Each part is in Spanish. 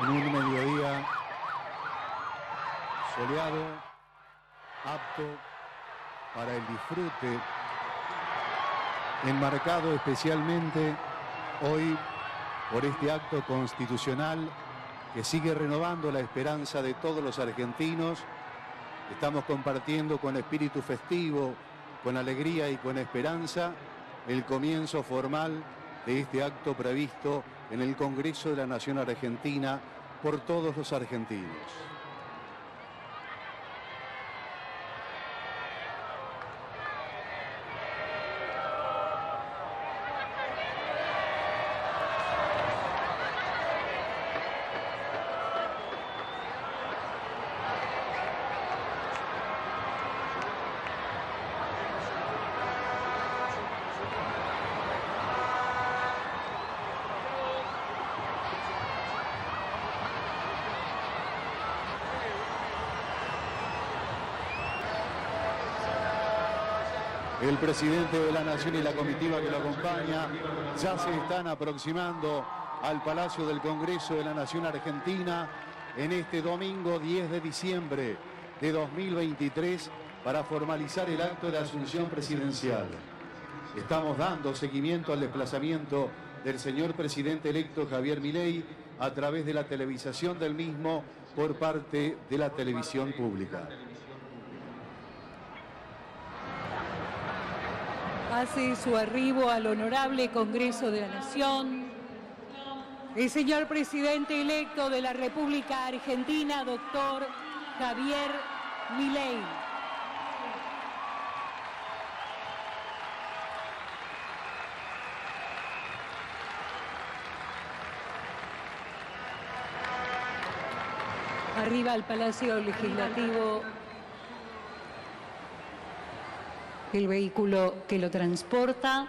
en un mediodía soleado, apto para el disfrute, enmarcado especialmente hoy por este acto constitucional que sigue renovando la esperanza de todos los argentinos. Estamos compartiendo con espíritu festivo, con alegría y con esperanza el comienzo formal de este acto previsto en el Congreso de la Nación Argentina por todos los argentinos. El presidente de la Nación y la comitiva que lo acompaña ya se están aproximando al Palacio del Congreso de la Nación Argentina en este domingo 10 de diciembre de 2023 para formalizar el acto de asunción presidencial. Estamos dando seguimiento al desplazamiento del señor presidente electo Javier Milei a través de la televisación del mismo por parte de la televisión pública. Hace su arribo al honorable Congreso de la Nación el señor presidente electo de la República Argentina, doctor Javier Milei. Arriba al Palacio Legislativo el vehículo que lo transporta.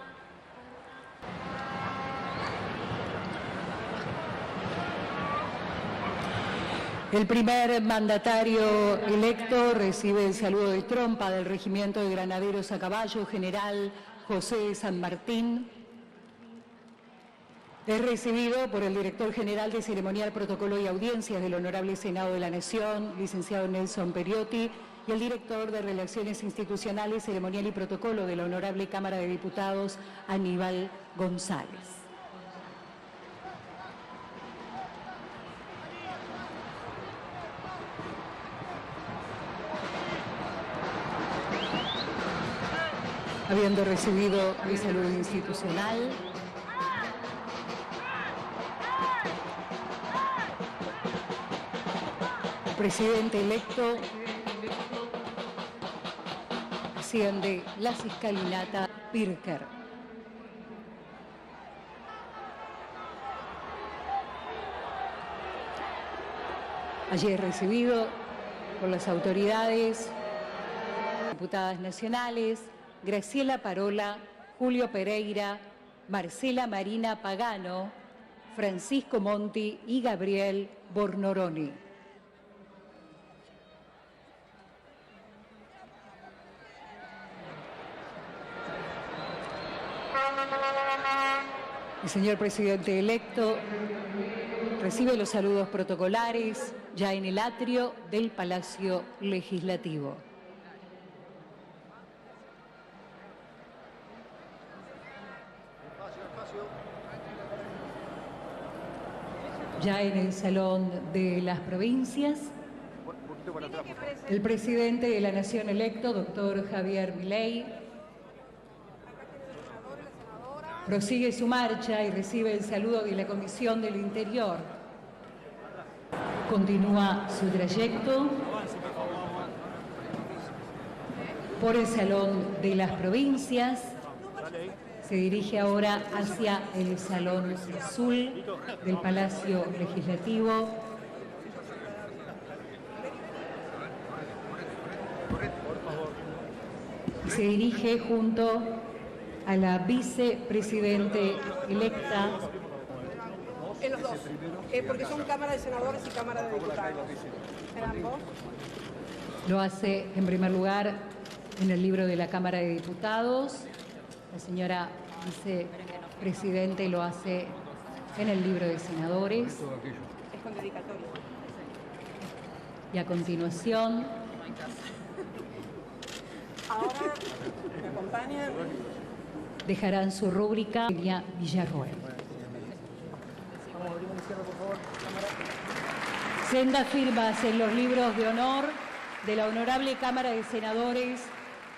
El primer mandatario electo recibe el saludo de trompa del Regimiento de Granaderos a Caballo, general José San Martín. Es recibido por el director general de Ceremonial, Protocolo y Audiencias del Honorable Senado de la Nación, licenciado Nelson Periotti, y el director de Relaciones Institucionales, Ceremonial y Protocolo de la Honorable Cámara de Diputados, Aníbal González. Habiendo recibido el saludo institucional, el presidente electo asciende la escalinata Pirker. Allí es recibido por las autoridades, diputadas nacionales, Graciela Parola, Julio Pereira, Marcela Marina Pagano, Francisco Monti y Gabriel Bornoroni. El señor presidente electo recibe los saludos protocolares ya en el atrio del Palacio Legislativo. Ya en el Salón de las Provincias, el presidente de la Nación electo, doctor Javier Milei, prosigue su marcha y recibe el saludo de la Comisión del Interior. Continúa su trayecto por el Salón de las Provincias. Se dirige ahora hacia el Salón Azul del Palacio Legislativo. Se dirige junto a la vicepresidente electa. En los dos, porque son Cámara de Senadores y Cámara de Diputados. ¿Eran dos? Lo hace en primer lugar en el libro de la Cámara de Diputados. La señora vicepresidente lo hace en el libro de senadores. Es con dedicatoria. Y a continuación, Ahora me acompañan. dejarán su rúbrica Elia Villarroel. Sendas firmas en los libros de honor de la Honorable Cámara de Senadores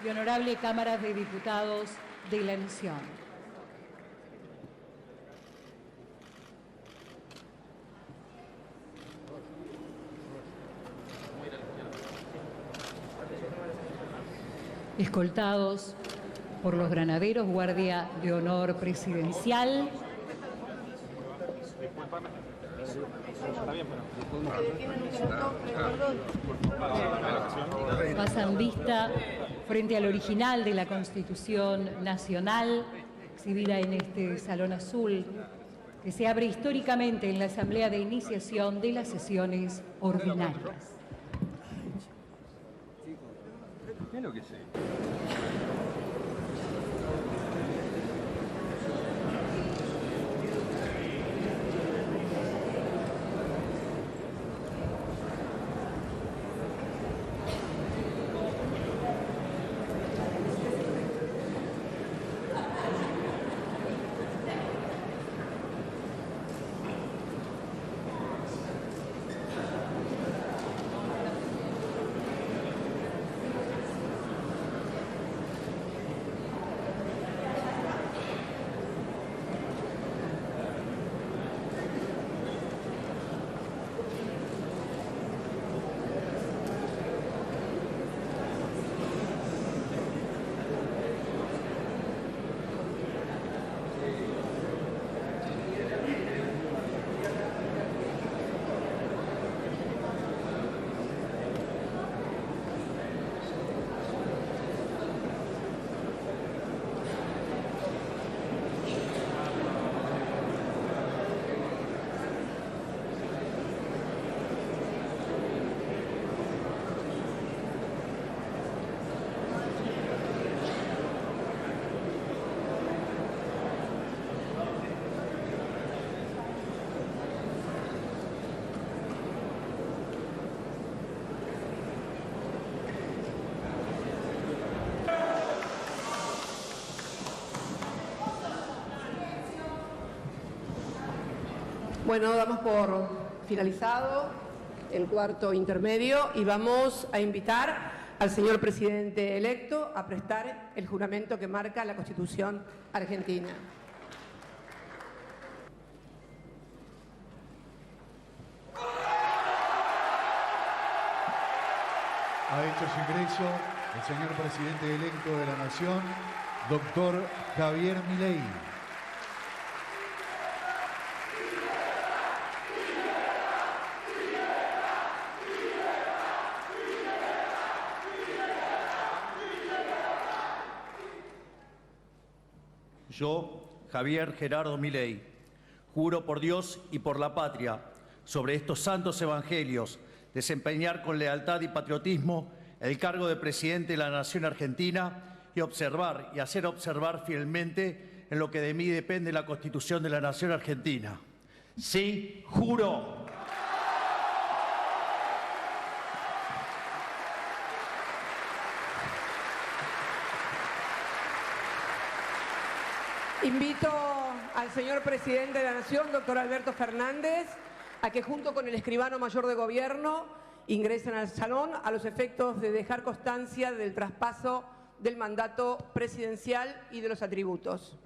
y Honorable Cámara de Diputados de la Nación. Escoltados por los granaderos, Guardia de Honor Presidencial. Pasan vista frente al original de la Constitución Nacional, exhibida en este Salón Azul, que se abre históricamente en la Asamblea de Iniciación de las Sesiones Ordinarias. Mira lo que sé. Bueno, damos por finalizado el cuarto intermedio y vamos a invitar al señor presidente electo a prestar el juramento que marca la Constitución argentina. Ha hecho su ingreso el señor presidente electo de la Nación, doctor Javier Milei. Yo, Javier Gerardo Milei, juro por Dios y por la patria, sobre estos santos evangelios, desempeñar con lealtad y patriotismo el cargo de presidente de la Nación Argentina y observar y hacer observar fielmente en lo que de mí depende la Constitución de la Nación Argentina. Sí, juro. Invito al señor presidente de la Nación, doctor Alberto Fernández, a que junto con el escribano mayor de gobierno ingresen al salón a los efectos de dejar constancia del traspaso del mandato presidencial y de los atributos.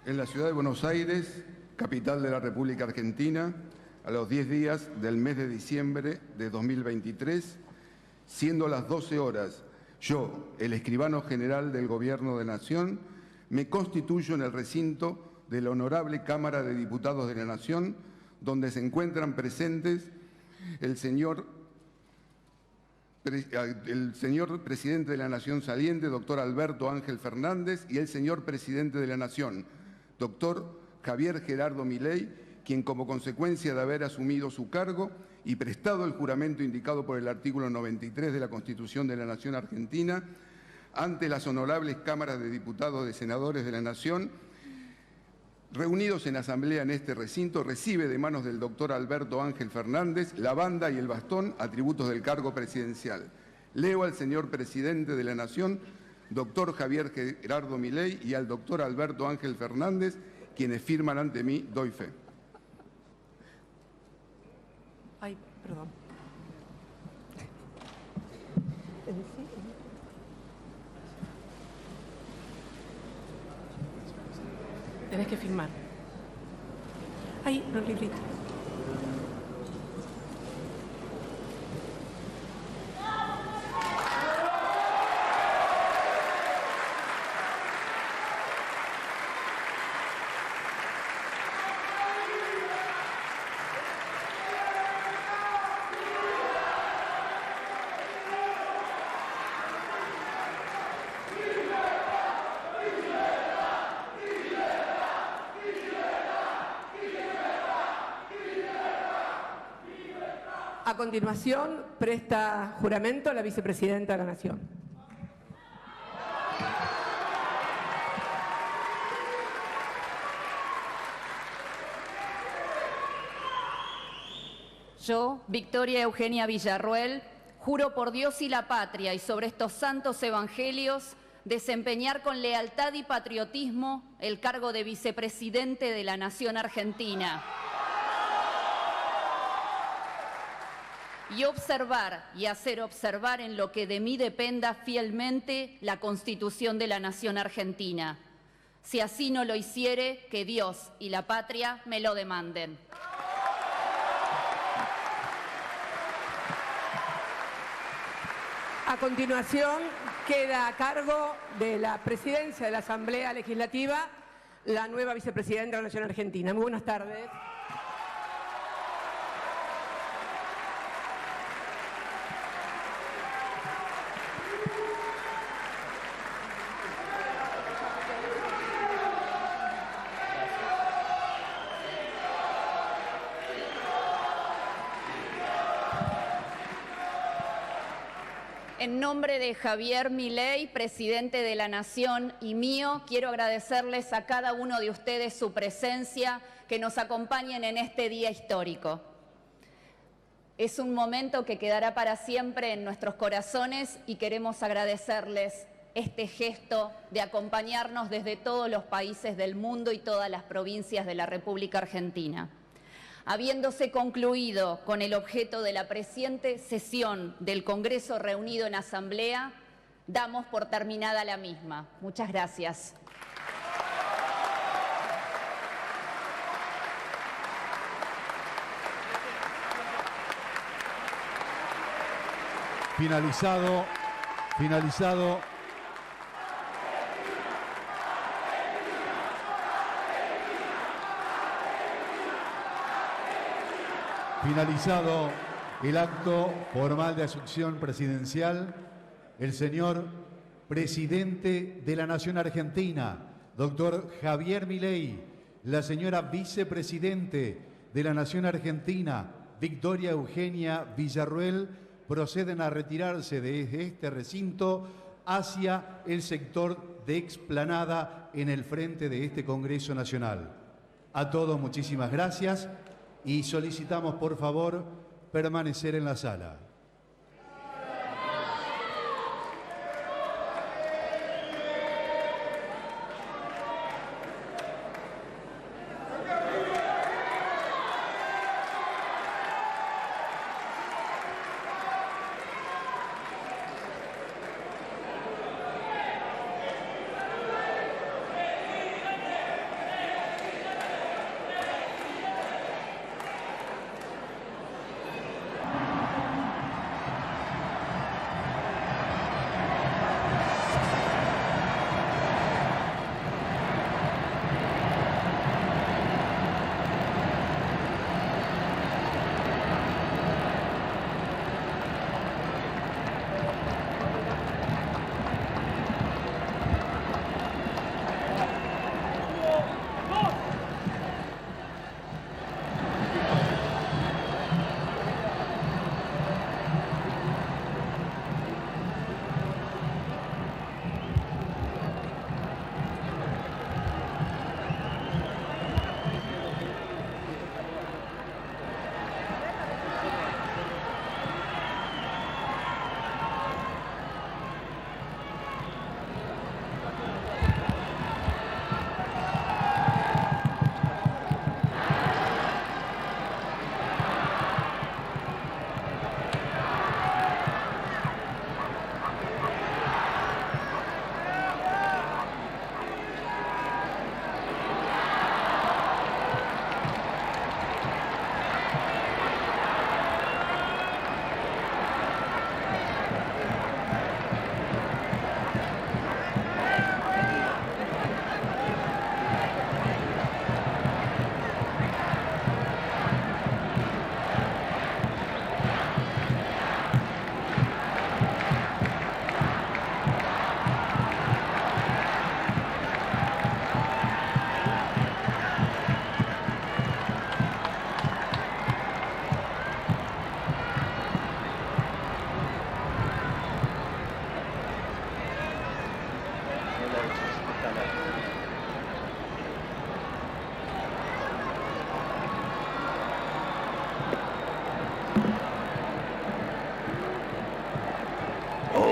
En la ciudad de Buenos Aires, capital de la República Argentina, a los 10 días del mes de diciembre de 2023, siendo las 12 horas, yo, el escribano general del Gobierno de la Nación, me constituyo en el recinto de la Honorable Cámara de Diputados de la Nación, donde se encuentran presentes el señor Presidente de la Nación saliente, doctor Alberto Ángel Fernández, y el señor Presidente de la Nación, doctor Javier Gerardo Milei, quien como consecuencia de haber asumido su cargo y prestado el juramento indicado por el artículo 93 de la Constitución de la Nación Argentina, ante las honorables cámaras de diputados y senadores de la Nación, reunidos en asamblea en este recinto, recibe de manos del doctor Alberto Ángel Fernández la banda y el bastón, atributos del cargo presidencial. Leo al señor Presidente de la Nación, doctor Javier Gerardo Milei, y al doctor Alberto Ángel Fernández, quienes firman ante mí, doy fe. Ay, perdón. Tenés que firmar. Ay, no, librito. A continuación, presta juramento a la Vicepresidenta de la Nación. Yo, Victoria Eugenia Villarroel, juro por Dios y la patria y sobre estos santos evangelios desempeñar con lealtad y patriotismo el cargo de Vicepresidente de la Nación Argentina. Y observar y hacer observar en lo que de mí dependa fielmente la Constitución de la Nación Argentina. Si así no lo hiciere, que Dios y la patria me lo demanden. A continuación, queda a cargo de la presidencia de la Asamblea Legislativa la nueva Vicepresidenta de la Nación Argentina. Muy buenas tardes. En nombre de Javier Milei, presidente de la Nación, y mío, quiero agradecerles a cada uno de ustedes su presencia, que nos acompañen en este día histórico. Es un momento que quedará para siempre en nuestros corazones y queremos agradecerles este gesto de acompañarnos desde todos los países del mundo y todas las provincias de la República Argentina. Habiéndose concluido con el objeto de la presente sesión del Congreso reunido en Asamblea, damos por terminada la misma. Muchas gracias. Finalizado. Finalizado el acto formal de asunción presidencial, el señor Presidente de la Nación Argentina, doctor Javier Milei, la señora Vicepresidente de la Nación Argentina, Victoria Eugenia Villarroel, proceden a retirarse de este recinto hacia el sector de explanada en el frente de este Congreso Nacional. A todos muchísimas gracias y solicitamos por favor permanecer en la sala.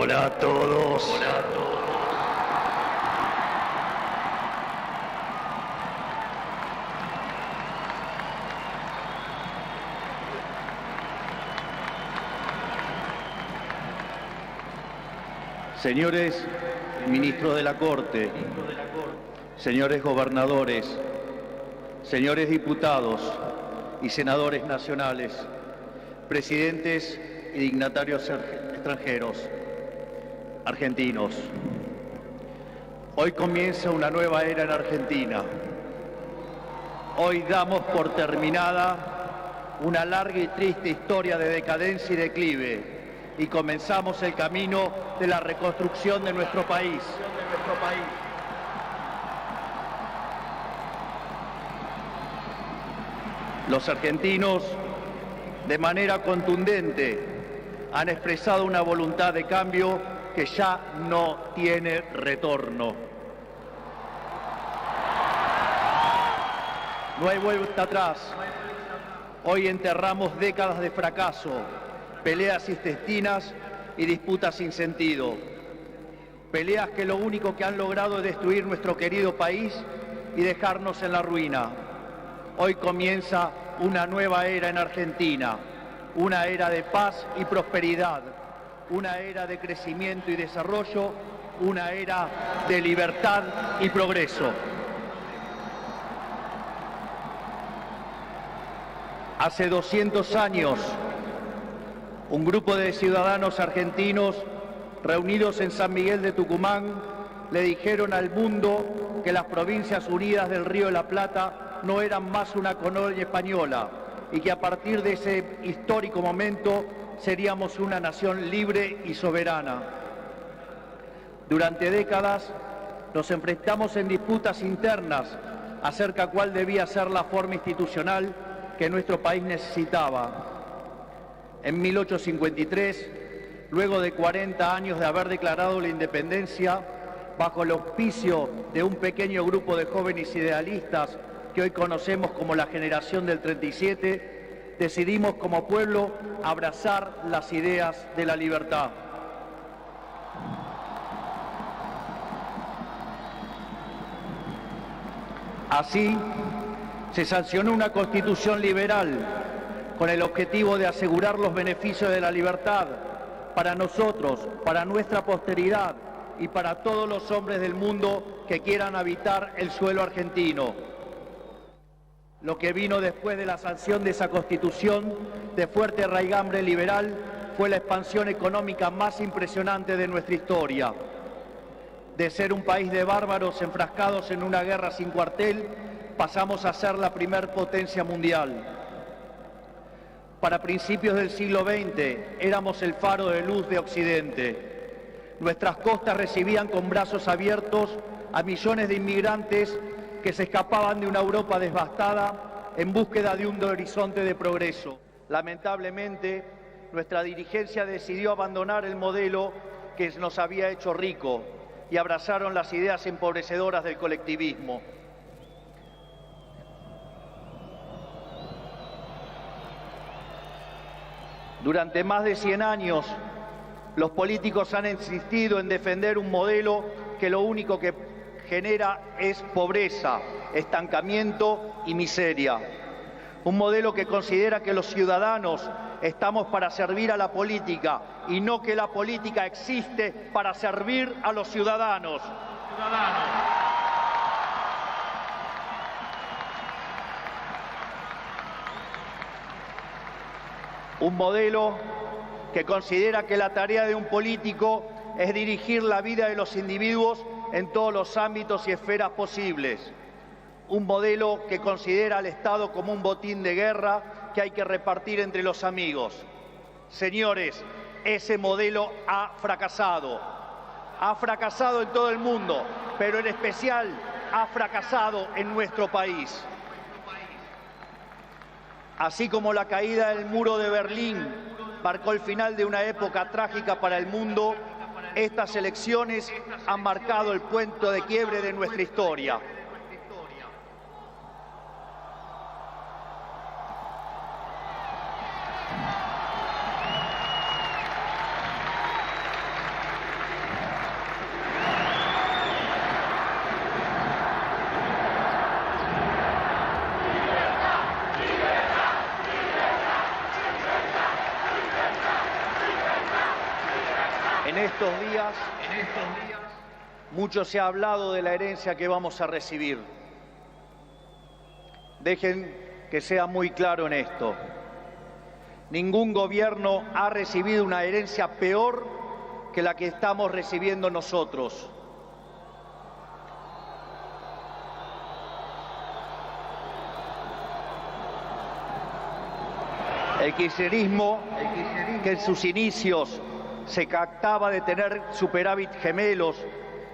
Hola a todos. Hola a todos. Señores ministros de la Corte, señores gobernadores, señores diputados y senadores nacionales, presidentes y dignatarios extranjeros, argentinos. Hoy comienza una nueva era en Argentina. Hoy damos por terminada una larga y triste historia de decadencia y declive y comenzamos el camino de la reconstrucción de nuestro país. Los argentinos, de manera contundente, han expresado una voluntad de cambio que ya no tiene retorno. No hay vuelta atrás. Hoy enterramos décadas de fracaso, peleas intestinas y disputas sin sentido. Peleas que lo único que han logrado es destruir nuestro querido país y dejarnos en la ruina. Hoy comienza una nueva era en Argentina, una era de paz y prosperidad, una era de crecimiento y desarrollo, una era de libertad y progreso. Hace 200 años, un grupo de ciudadanos argentinos reunidos en San Miguel de Tucumán le dijeron al mundo que las Provincias Unidas del Río de la Plata no eran más una colonia española y que a partir de ese histórico momento seríamos una nación libre y soberana. Durante décadas nos enfrentamos en disputas internas acerca de cuál debía ser la forma institucional que nuestro país necesitaba. En 1853, luego de 40 años de haber declarado la independencia, bajo el auspicio de un pequeño grupo de jóvenes idealistas que hoy conocemos como la generación del 37, decidimos como pueblo abrazar las ideas de la libertad. Así, se sancionó una constitución liberal con el objetivo de asegurar los beneficios de la libertad para nosotros, para nuestra posteridad y para todos los hombres del mundo que quieran habitar el suelo argentino. Lo que vino después de la sanción de esa constitución de fuerte raigambre liberal fue la expansión económica más impresionante de nuestra historia. De ser un país de bárbaros enfrascados en una guerra sin cuartel, pasamos a ser la primer potencia mundial. Para principios del siglo XX éramos el faro de luz de Occidente. Nuestras costas recibían con brazos abiertos a millones de inmigrantes que se escapaban de una Europa devastada en búsqueda de un horizonte de progreso. Lamentablemente, nuestra dirigencia decidió abandonar el modelo que nos había hecho rico y abrazaron las ideas empobrecedoras del colectivismo. Durante más de 100 años, los políticos han insistido en defender un modelo que lo único que genera es pobreza, estancamiento y miseria. Un modelo que considera que los ciudadanos estamos para servir a la política y no que la política existe para servir a los ciudadanos. Un modelo que considera que la tarea de un político es dirigir la vida de los individuos en todos los ámbitos y esferas posibles. Un modelo que considera al Estado como un botín de guerra que hay que repartir entre los amigos. Señores, ese modelo ha fracasado. Ha fracasado en todo el mundo, pero en especial ha fracasado en nuestro país. Así como la caída del muro de Berlín marcó el final de una época trágica para el mundo, estas elecciones han marcado el punto de quiebre de nuestra historia. En estos días, mucho se ha hablado de la herencia que vamos a recibir. Dejen que sea muy claro en esto. Ningún gobierno ha recibido una herencia peor que la que estamos recibiendo nosotros. El kirchnerismo, que en sus inicios se jactaba de tener superávit gemelos,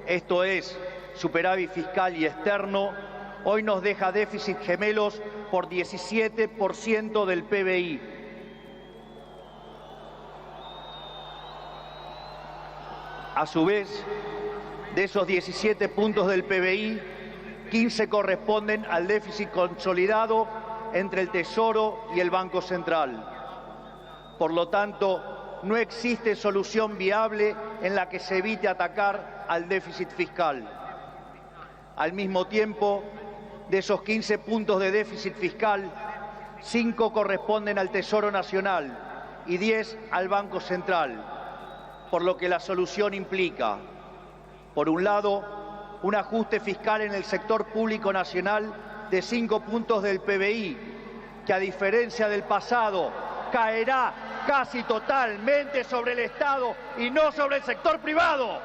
esto es, superávit fiscal y externo, hoy nos deja déficit gemelos por 17% del PBI. A su vez, de esos 17 puntos del PBI, 15 corresponden al déficit consolidado entre el Tesoro y el Banco Central. Por lo tanto, no existe solución viable en la que se evite atacar al déficit fiscal. Al mismo tiempo, de esos 15 puntos de déficit fiscal, 5 corresponden al Tesoro Nacional y 10 al Banco Central, por lo que la solución implica, por un lado, un ajuste fiscal en el sector público nacional de 5 puntos del PBI, que a diferencia del pasado, caerá casi totalmente sobre el Estado y no sobre el sector privado.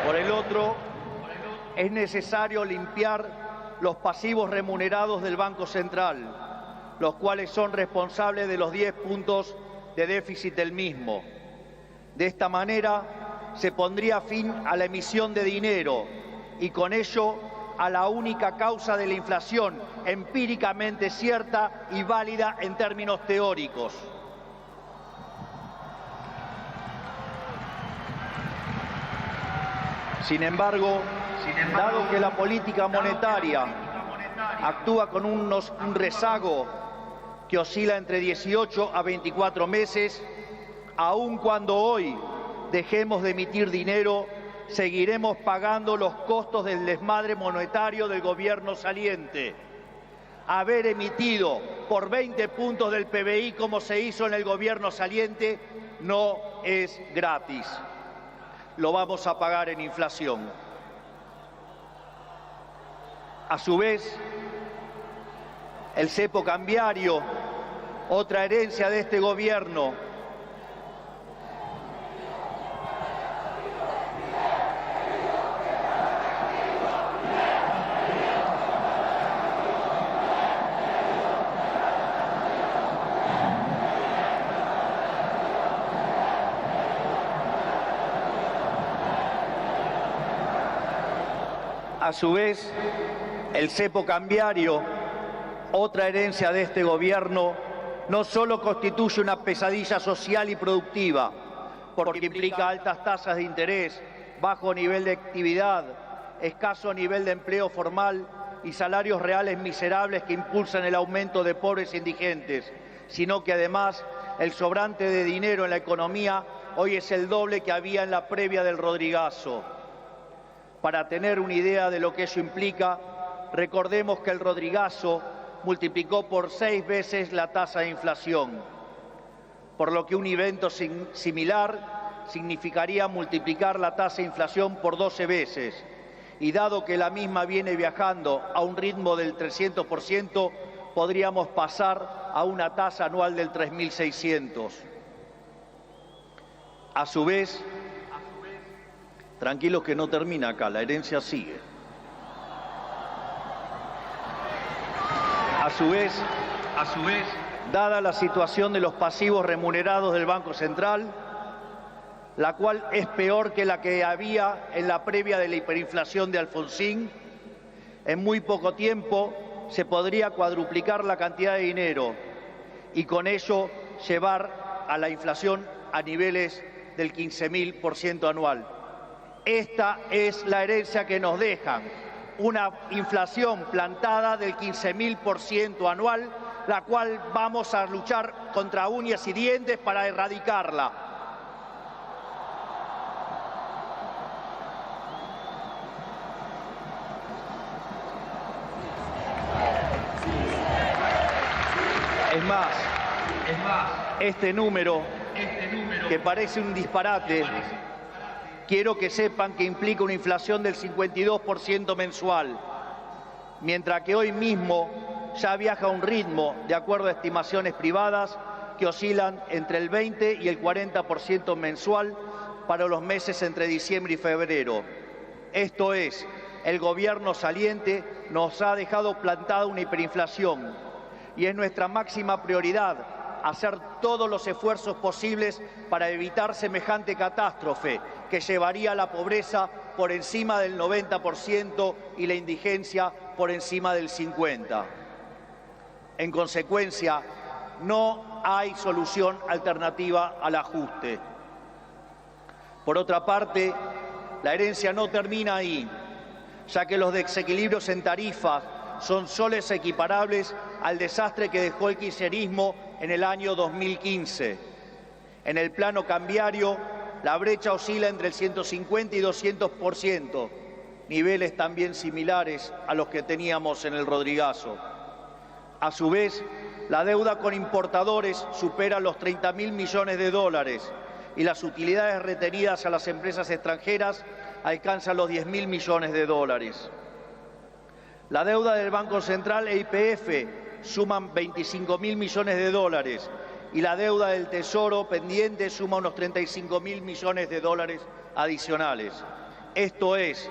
Por el otro, es necesario limpiar los pasivos remunerados del Banco Central, los cuales son responsables de los 10 puntos de déficit del mismo. De esta manera se pondría fin a la emisión de dinero y con ello a la única causa de la inflación empíricamente cierta y válida en términos teóricos. Sin embargo, dado que la política monetaria actúa con un rezago que oscila entre 18 a 24 meses, aun cuando hoy dejemos de emitir dinero, seguiremos pagando los costos del desmadre monetario del gobierno saliente. Haber emitido por 20 puntos del PBI, como se hizo en el gobierno saliente, no es gratis. Lo vamos a pagar en inflación. A su vez, el cepo cambiario, otra herencia de este gobierno, a su vez, el cepo cambiario, otra herencia de este gobierno, no solo constituye una pesadilla social y productiva, porque implica altas tasas de interés, bajo nivel de actividad, escaso nivel de empleo formal y salarios reales miserables que impulsan el aumento de pobres e indigentes, sino que además el sobrante de dinero en la economía hoy es el doble que había en la previa del Rodrigazo. Para tener una idea de lo que eso implica, recordemos que el Rodrigazo multiplicó por 6 veces la tasa de inflación, por lo que un evento similar significaría multiplicar la tasa de inflación por 12 veces. Y dado que la misma viene viajando a un ritmo del 300%, podríamos pasar a una tasa anual del 3.600. A su vez, tranquilos que no termina acá, la herencia sigue. A su vez, dada la situación de los pasivos remunerados del Banco Central, la cual es peor que la que había en la previa de la hiperinflación de Alfonsín, en muy poco tiempo se podría cuadruplicar la cantidad de dinero y con ello llevar a la inflación a niveles del 15.000% anual. Esta es la herencia que nos dejan, una inflación plantada del 15.000% anual, la cual vamos a luchar contra uñas y dientes para erradicarla. Es más, este número, que parece un disparate, quiero que sepan que implica una inflación del 52% mensual, mientras que hoy mismo ya viaja a un ritmo, de acuerdo a estimaciones privadas, que oscilan entre el 20 y el 40% mensual para los meses entre diciembre y febrero. Esto es, el gobierno saliente nos ha dejado plantada una hiperinflación y es nuestra máxima prioridad hacer todos los esfuerzos posibles para evitar semejante catástrofe que llevaría a la pobreza por encima del 90% y la indigencia por encima del 50%. En consecuencia, no hay solución alternativa al ajuste. Por otra parte, la herencia no termina ahí, ya que los desequilibrios en tarifas son soles equiparables al desastre que dejó el kirchnerismo en el año 2015. En el plano cambiario, la brecha oscila entre el 150 y 200%, niveles también similares a los que teníamos en el Rodrigazo. A su vez, la deuda con importadores supera los 30.000 millones de dólares y las utilidades retenidas a las empresas extranjeras alcanzan los 10.000 millones de dólares. La deuda del Banco Central e YPF suman 25.000 millones de dólares y la deuda del Tesoro pendiente suma unos 35.000 millones de dólares adicionales. Esto es,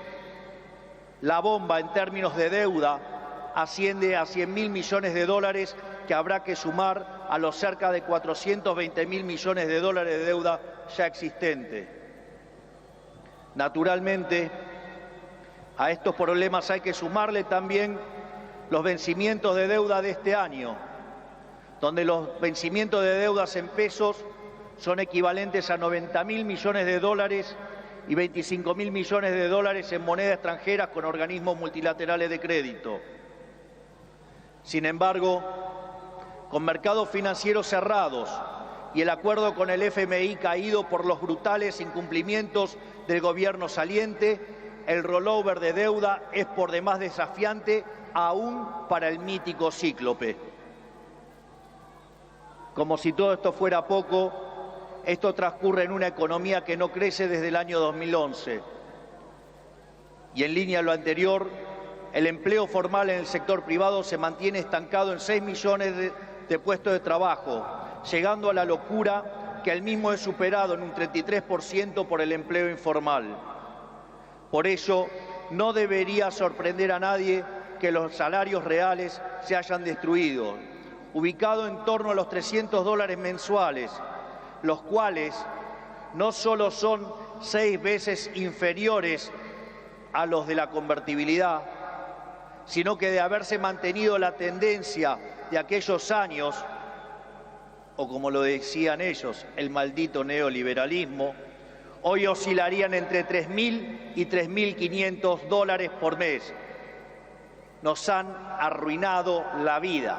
la bomba en términos de deuda asciende a 100.000 millones de dólares que habrá que sumar a los cerca de 420.000 millones de dólares de deuda ya existente. Naturalmente, a estos problemas hay que sumarle también los vencimientos de deuda de este año, donde los vencimientos de deudas en pesos son equivalentes a 90.000 millones de dólares y 25.000 millones de dólares en moneda extranjera con organismos multilaterales de crédito. Sin embargo, con mercados financieros cerrados y el acuerdo con el FMI caído por los brutales incumplimientos del gobierno saliente, el rollover de deuda es por demás desafiante aún para el mítico cíclope. Como si todo esto fuera poco, esto transcurre en una economía que no crece desde el año 2011. Y en línea a lo anterior, el empleo formal en el sector privado se mantiene estancado en 6 millones de puestos de trabajo, llegando a la locura que el mismo es superado en un 33% por el empleo informal. Por ello, no debería sorprender a nadie que los salarios reales se hayan destruido, ubicado en torno a los $300 mensuales, los cuales no solo son 6 veces inferiores a los de la convertibilidad, sino que de haberse mantenido la tendencia de aquellos años, o como lo decían ellos, el maldito neoliberalismo, hoy oscilarían entre 3.000 y 3.500 dólares por mes. Nos han arruinado la vida.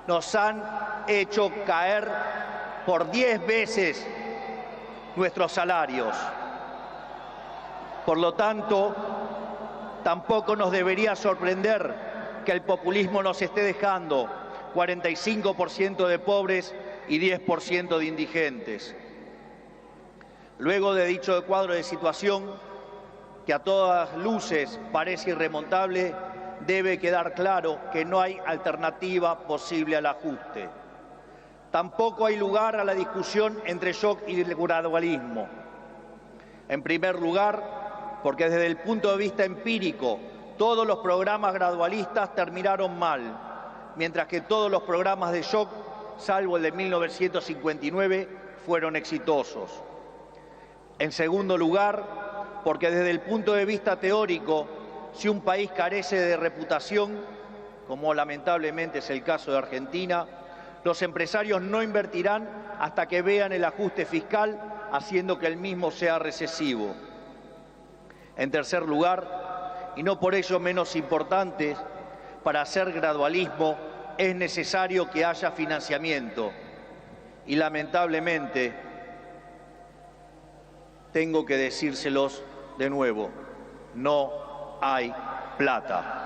Nos han hecho caer por 10 veces nuestros salarios. Por lo tanto, tampoco nos debería sorprender que el populismo nos esté dejando 45% de pobres y 10% de indigentes. Luego de dicho cuadro de situación, que a todas luces parece irremontable, debe quedar claro que no hay alternativa posible al ajuste. Tampoco hay lugar a la discusión entre shock y el gradualismo. En primer lugar, porque desde el punto de vista empírico, todos los programas gradualistas terminaron mal, mientras que todos los programas de shock, salvo el de 1959, fueron exitosos. En segundo lugar, porque desde el punto de vista teórico, si un país carece de reputación, como lamentablemente es el caso de Argentina, los empresarios no invertirán hasta que vean el ajuste fiscal, haciendo que el mismo sea recesivo. En tercer lugar, y no por ello menos importantes, para hacer gradualismo es necesario que haya financiamiento. Y lamentablemente, tengo que decírselos de nuevo, no hay plata.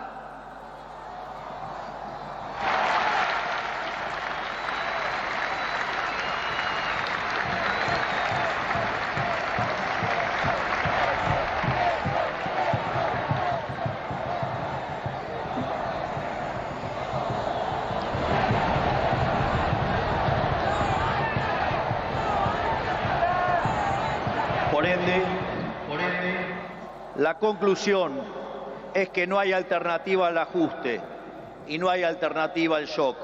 Por ende, la conclusión es que no hay alternativa al ajuste y no hay alternativa al shock.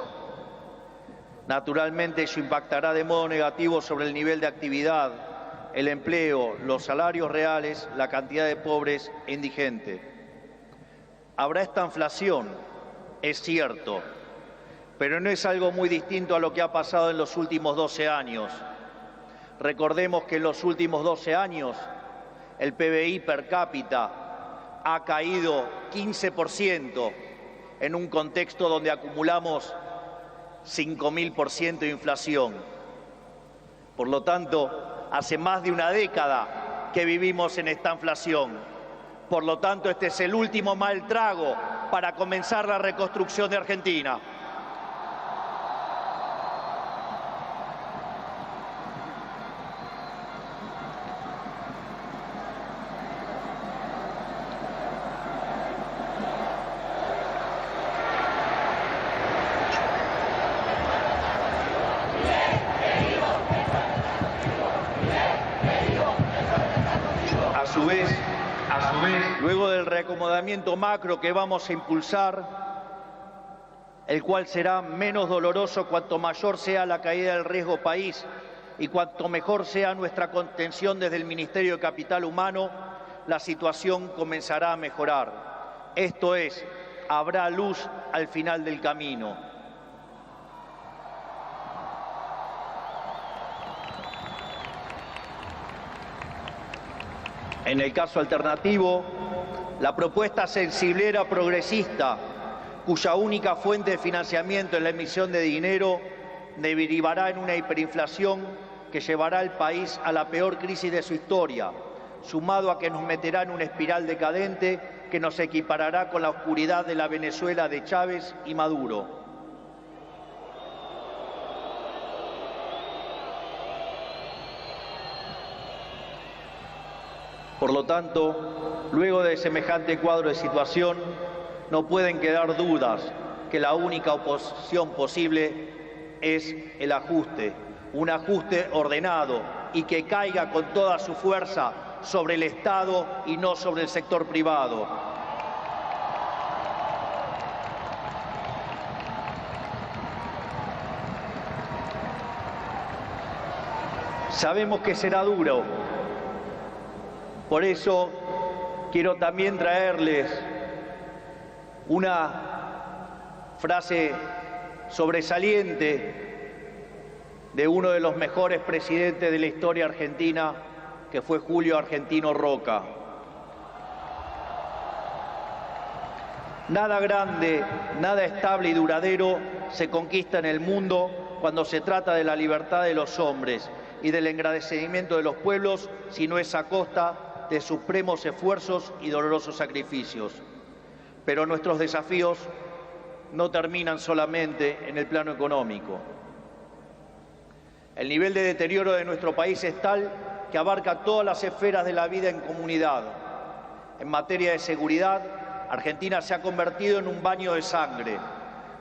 Naturalmente, eso impactará de modo negativo sobre el nivel de actividad, el empleo, los salarios reales, la cantidad de pobres e indigentes. Habrá estanflación, es cierto, pero no es algo muy distinto a lo que ha pasado en los últimos 12 años. Recordemos que en los últimos 12 años el PBI per cápita ha caído 15% en un contexto donde acumulamos 5.000% de inflación. Por lo tanto, hace más de una década que vivimos en esta inflación. Por lo tanto, este es el último mal trago para comenzar la reconstrucción de Argentina. A su vez, luego del reacomodamiento macro que vamos a impulsar, el cual será menos doloroso cuanto mayor sea la caída del riesgo país y cuanto mejor sea nuestra contención desde el Ministerio de Capital Humano, la situación comenzará a mejorar. Esto es, habrá luz al final del camino. En el caso alternativo, la propuesta sensiblera progresista, cuya única fuente de financiamiento es la emisión de dinero, derivará en una hiperinflación que llevará al país a la peor crisis de su historia, sumado a que nos meterá en una espiral decadente que nos equiparará con la oscuridad de la Venezuela de Chávez y Maduro. Por lo tanto, luego de semejante cuadro de situación, no pueden quedar dudas que la única oposición posible es el ajuste, un ajuste ordenado y que caiga con toda su fuerza sobre el Estado y no sobre el sector privado. Sabemos que será duro. Por eso quiero también traerles una frase sobresaliente de uno de los mejores presidentes de la historia argentina, que fue Julio Argentino Roca. Nada grande, nada estable y duradero se conquista en el mundo cuando se trata de la libertad de los hombres y del engrandecimiento de los pueblos, si no es a costa de supremos esfuerzos y dolorosos sacrificios. Pero nuestros desafíos no terminan solamente en el plano económico. El nivel de deterioro de nuestro país es tal que abarca todas las esferas de la vida en comunidad. En materia de seguridad, Argentina se ha convertido en un baño de sangre.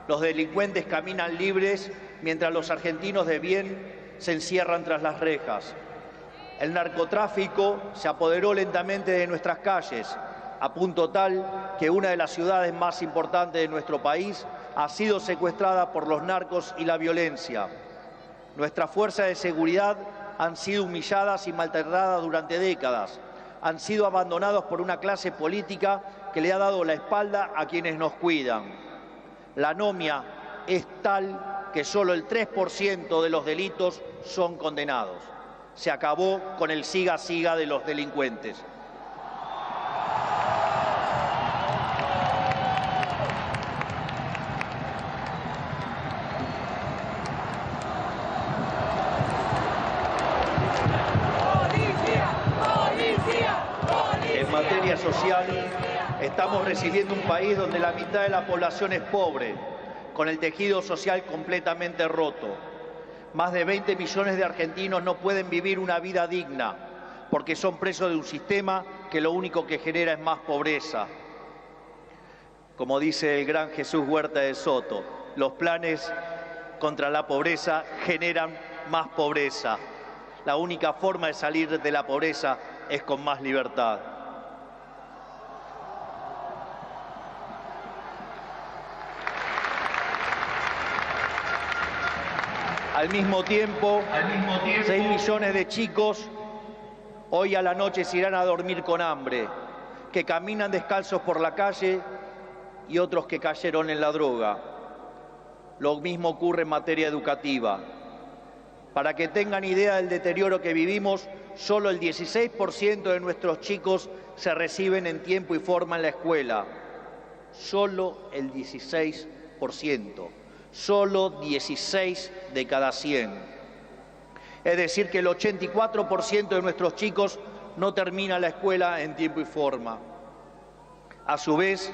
Los delincuentes caminan libres mientras los argentinos de bien se encierran tras las rejas. El narcotráfico se apoderó lentamente de nuestras calles, a punto tal que una de las ciudades más importantes de nuestro país ha sido secuestrada por los narcos y la violencia. Nuestras fuerzas de seguridad han sido humilladas y maltratadas durante décadas. Han sido abandonados por una clase política que le ha dado la espalda a quienes nos cuidan. La anomia es tal que solo el 3% de los delitos son condenados. Se acabó con el siga-siga de los delincuentes. emergencia social, estamos recibiendo un país donde la mitad de la población es pobre, con el tejido social completamente roto. Más de 20 millones de argentinos no pueden vivir una vida digna porque son presos de un sistema que lo único que genera es más pobreza. Como dice el gran Jesús Huerta de Soto, los planes contra la pobreza generan más pobreza. La única forma de salir de la pobreza es con más libertad. Al mismo tiempo, 6 millones de chicos hoy a la noche se irán a dormir con hambre, que caminan descalzos por la calle y otros que cayeron en la droga. Lo mismo ocurre en materia educativa. Para que tengan idea del deterioro que vivimos, solo el 16% de nuestros chicos se reciben en tiempo y forma en la escuela. Solo el 16%. Solo 16 de cada 100. Es decir, que el 84% de nuestros chicos no termina la escuela en tiempo y forma. A su vez,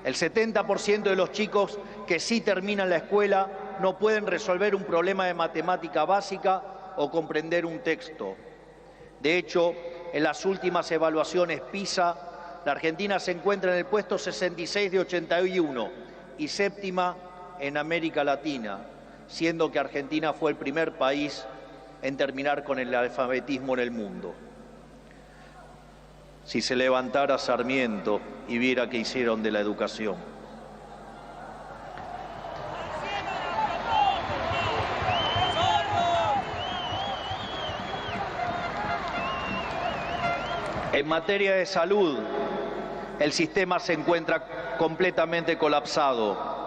el 70% de los chicos que sí terminan la escuela no pueden resolver un problema de matemática básica o comprender un texto. De hecho, en las últimas evaluaciones PISA, la Argentina se encuentra en el puesto 66 de 81 y séptima en América Latina, siendo que Argentina fue el primer país en terminar con el alfabetismo en el mundo. Si se levantara Sarmiento y viera qué hicieron de la educación. En materia de salud, el sistema se encuentra completamente colapsado.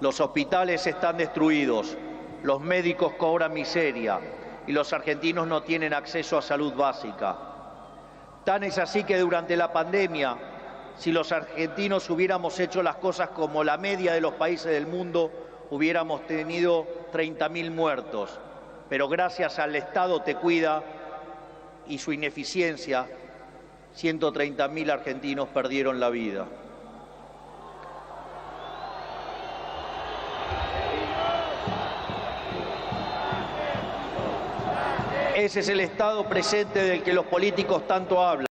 Los hospitales están destruidos, los médicos cobran miseria y los argentinos no tienen acceso a salud básica. Tan es así que durante la pandemia, si los argentinos hubiéramos hecho las cosas como la media de los países del mundo, hubiéramos tenido 30.000 muertos. Pero gracias al Estado Te Cuida y su ineficiencia, 130.000 argentinos perdieron la vida. Ese es el estado presente del que los políticos tanto hablan.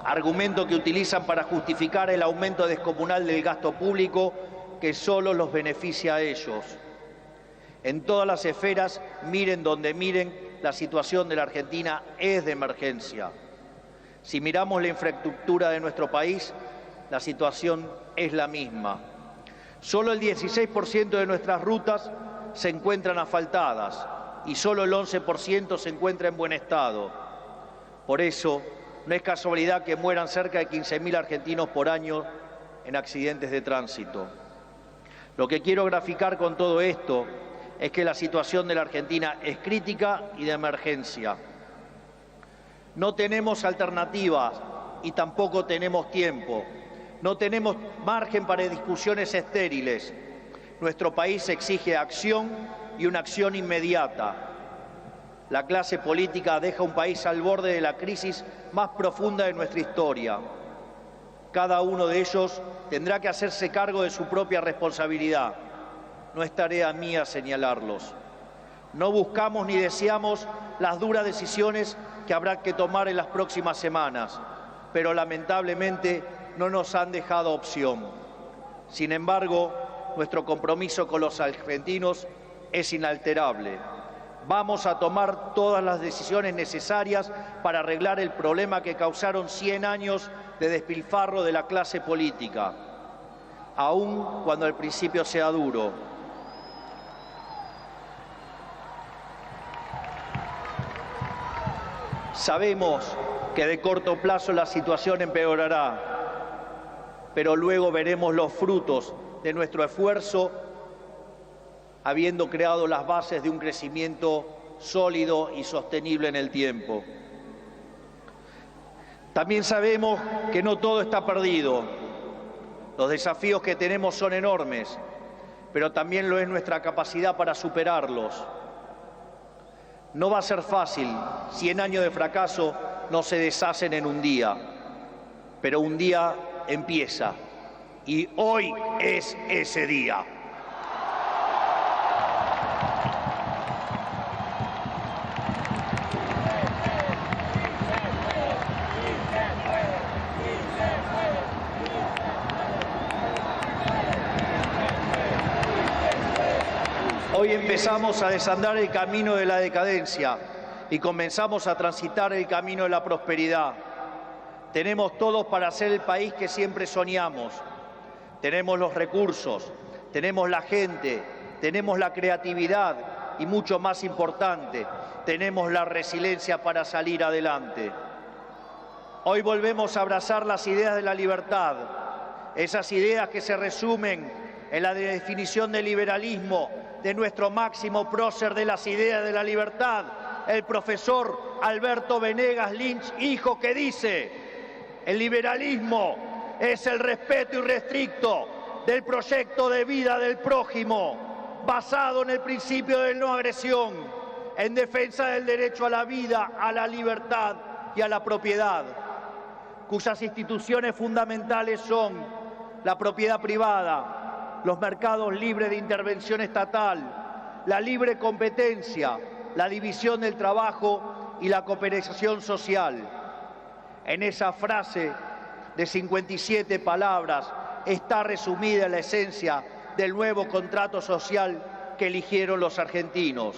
Argumento que utilizan para justificar el aumento descomunal del gasto público que solo los beneficia a ellos. En todas las esferas, miren donde miren, la situación de la Argentina es de emergencia. Si miramos la infraestructura de nuestro país, la situación es la misma. Solo el 16% de nuestras rutas se encuentran asfaltadas y solo el 11% se encuentra en buen estado. Por eso, no es casualidad que mueran cerca de 15.000 argentinos por año en accidentes de tránsito. Lo que quiero graficar con todo esto es que la situación de la Argentina es crítica y de emergencia. No tenemos alternativas y tampoco tenemos tiempo. No tenemos margen para discusiones estériles. Nuestro país exige acción y una acción inmediata. La clase política deja un país al borde de la crisis más profunda de nuestra historia. Cada uno de ellos tendrá que hacerse cargo de su propia responsabilidad. No es tarea mía señalarlos. No buscamos ni deseamos las duras decisiones que habrá que tomar en las próximas semanas, pero lamentablemente no nos han dejado opción. Sin embargo, nuestro compromiso con los argentinos es inalterable. Vamos a tomar todas las decisiones necesarias para arreglar el problema que causaron 100 años de despilfarro de la clase política, aun cuando al principio sea duro. Sabemos que de corto plazo la situación empeorará, pero luego veremos los frutos de nuestro esfuerzo, habiendo creado las bases de un crecimiento sólido y sostenible en el tiempo. También sabemos que no todo está perdido. Los desafíos que tenemos son enormes, pero también lo es nuestra capacidad para superarlos. No va a ser fácil, 100 años de fracaso no se deshacen en un día, pero un día empieza y hoy es ese día. Hoy empezamos a desandar el camino de la decadencia y comenzamos a transitar el camino de la prosperidad. Tenemos todos para ser el país que siempre soñamos. Tenemos los recursos, tenemos la gente, tenemos la creatividad y, mucho más importante, tenemos la resiliencia para salir adelante. Hoy volvemos a abrazar las ideas de la libertad, esas ideas que se resumen en la definición del liberalismo de nuestro máximo prócer de las ideas de la libertad, el profesor Alberto Venegas Lynch, hijo, que dice: el liberalismo es el respeto irrestricto del proyecto de vida del prójimo, basado en el principio de no agresión, en defensa del derecho a la vida, a la libertad y a la propiedad, cuyas instituciones fundamentales son la propiedad privada, los mercados libres de intervención estatal, la libre competencia, la división del trabajo y la cooperación social. En esa frase de 57 palabras está resumida la esencia del nuevo contrato social que eligieron los argentinos.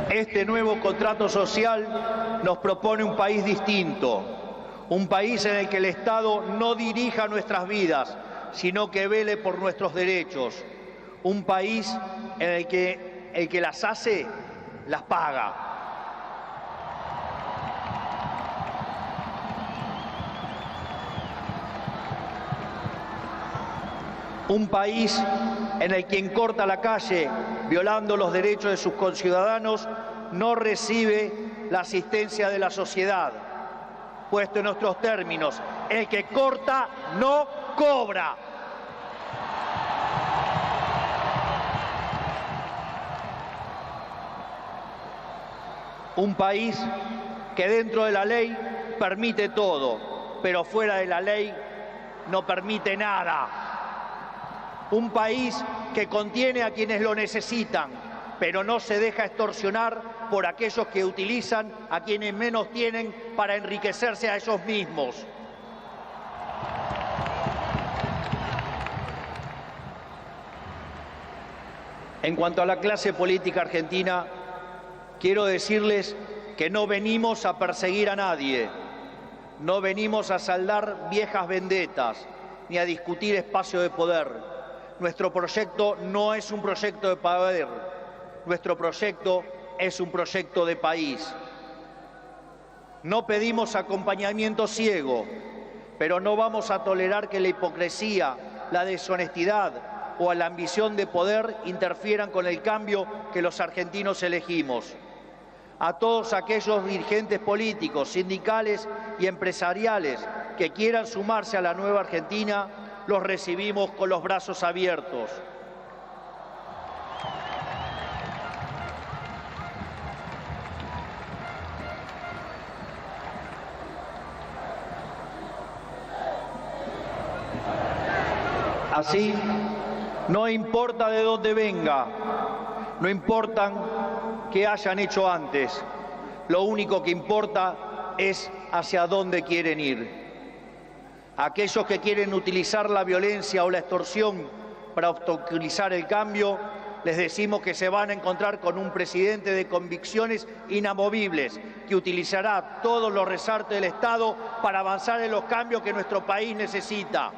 Este nuevo contrato social nos propone un país distinto, un país en el que el Estado no dirija nuestras vidas, sino que vele por nuestros derechos, un país en el que las hace, las paga. Un país en el que quien corta la calle violando los derechos de sus conciudadanos no recibe la asistencia de la sociedad. Puesto en nuestros términos, el que corta no cobra. Un país que dentro de la ley permite todo, pero fuera de la ley no permite nada. Un país que contiene a quienes lo necesitan, pero no se deja extorsionar por aquellos que utilizan a quienes menos tienen para enriquecerse a ellos mismos. En cuanto a la clase política argentina, quiero decirles que no venimos a perseguir a nadie, no venimos a saldar viejas vendetas, ni a discutir espacio de poder. Nuestro proyecto no es un proyecto de poder, nuestro proyecto es un proyecto de país. No pedimos acompañamiento ciego, pero no vamos a tolerar que la hipocresía, la deshonestidad o la ambición de poder interfieran con el cambio que los argentinos elegimos. A todos aquellos dirigentes políticos, sindicales y empresariales que quieran sumarse a la nueva Argentina, los recibimos con los brazos abiertos. Así, no importa de dónde venga, no importa qué hayan hecho antes, lo único que importa es hacia dónde quieren ir. Aquellos que quieren utilizar la violencia o la extorsión para obstaculizar el cambio, les decimos que se van a encontrar con un presidente de convicciones inamovibles, que utilizará todos los resortes del Estado para avanzar en los cambios que nuestro país necesita.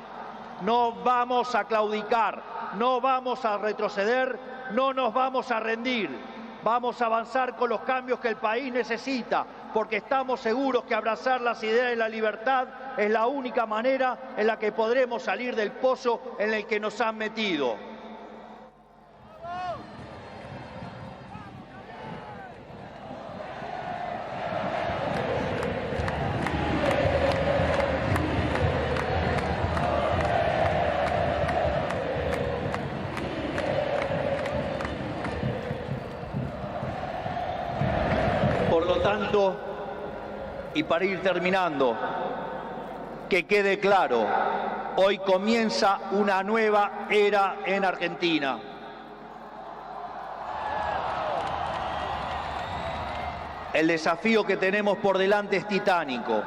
No vamos a claudicar, no vamos a retroceder, no nos vamos a rendir. Vamos a avanzar con los cambios que el país necesita, porque estamos seguros que abrazar las ideas de la libertad es la única manera en la que podremos salir del pozo en el que nos han metido. tanto, y para ir terminando, que quede claro, hoy comienza una nueva era en Argentina. El desafío que tenemos por delante es titánico,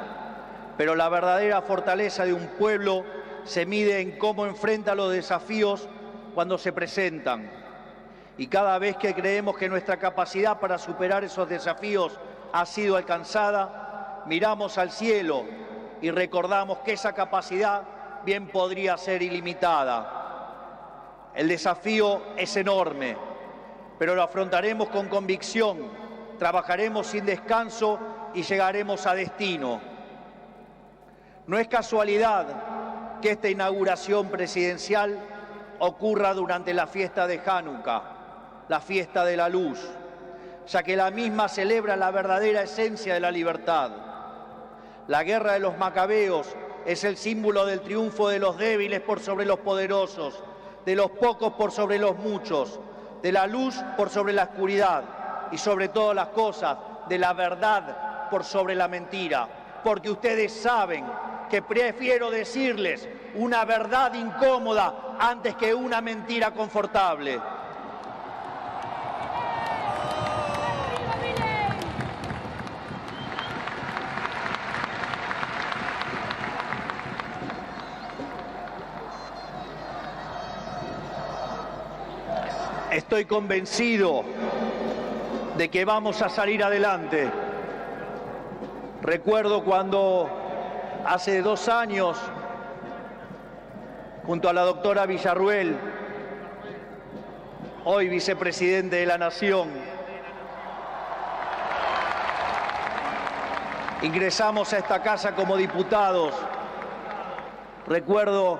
pero la verdadera fortaleza de un pueblo se mide en cómo enfrenta los desafíos cuando se presentan. Y cada vez que creemos que nuestra capacidad para superar esos desafíos ha sido alcanzada, miramos al cielo y recordamos que esa capacidad bien podría ser ilimitada. El desafío es enorme, pero lo afrontaremos con convicción. Trabajaremos sin descanso y llegaremos a destino. No es casualidad que esta inauguración presidencial ocurra durante la fiesta de Hanukkah, la fiesta de la luz, ya que la misma celebra la verdadera esencia de la libertad. La guerra de los macabeos es el símbolo del triunfo de los débiles por sobre los poderosos, de los pocos por sobre los muchos, de la luz por sobre la oscuridad, y sobre todas las cosas, de la verdad por sobre la mentira. Porque ustedes saben que prefiero decirles una verdad incómoda antes que una mentira confortable. Estoy convencido de que vamos a salir adelante. Recuerdo cuando hace 2 años, junto a la doctora Villarruel, hoy vicepresidente de la Nación, ingresamos a esta casa como diputados. Recuerdo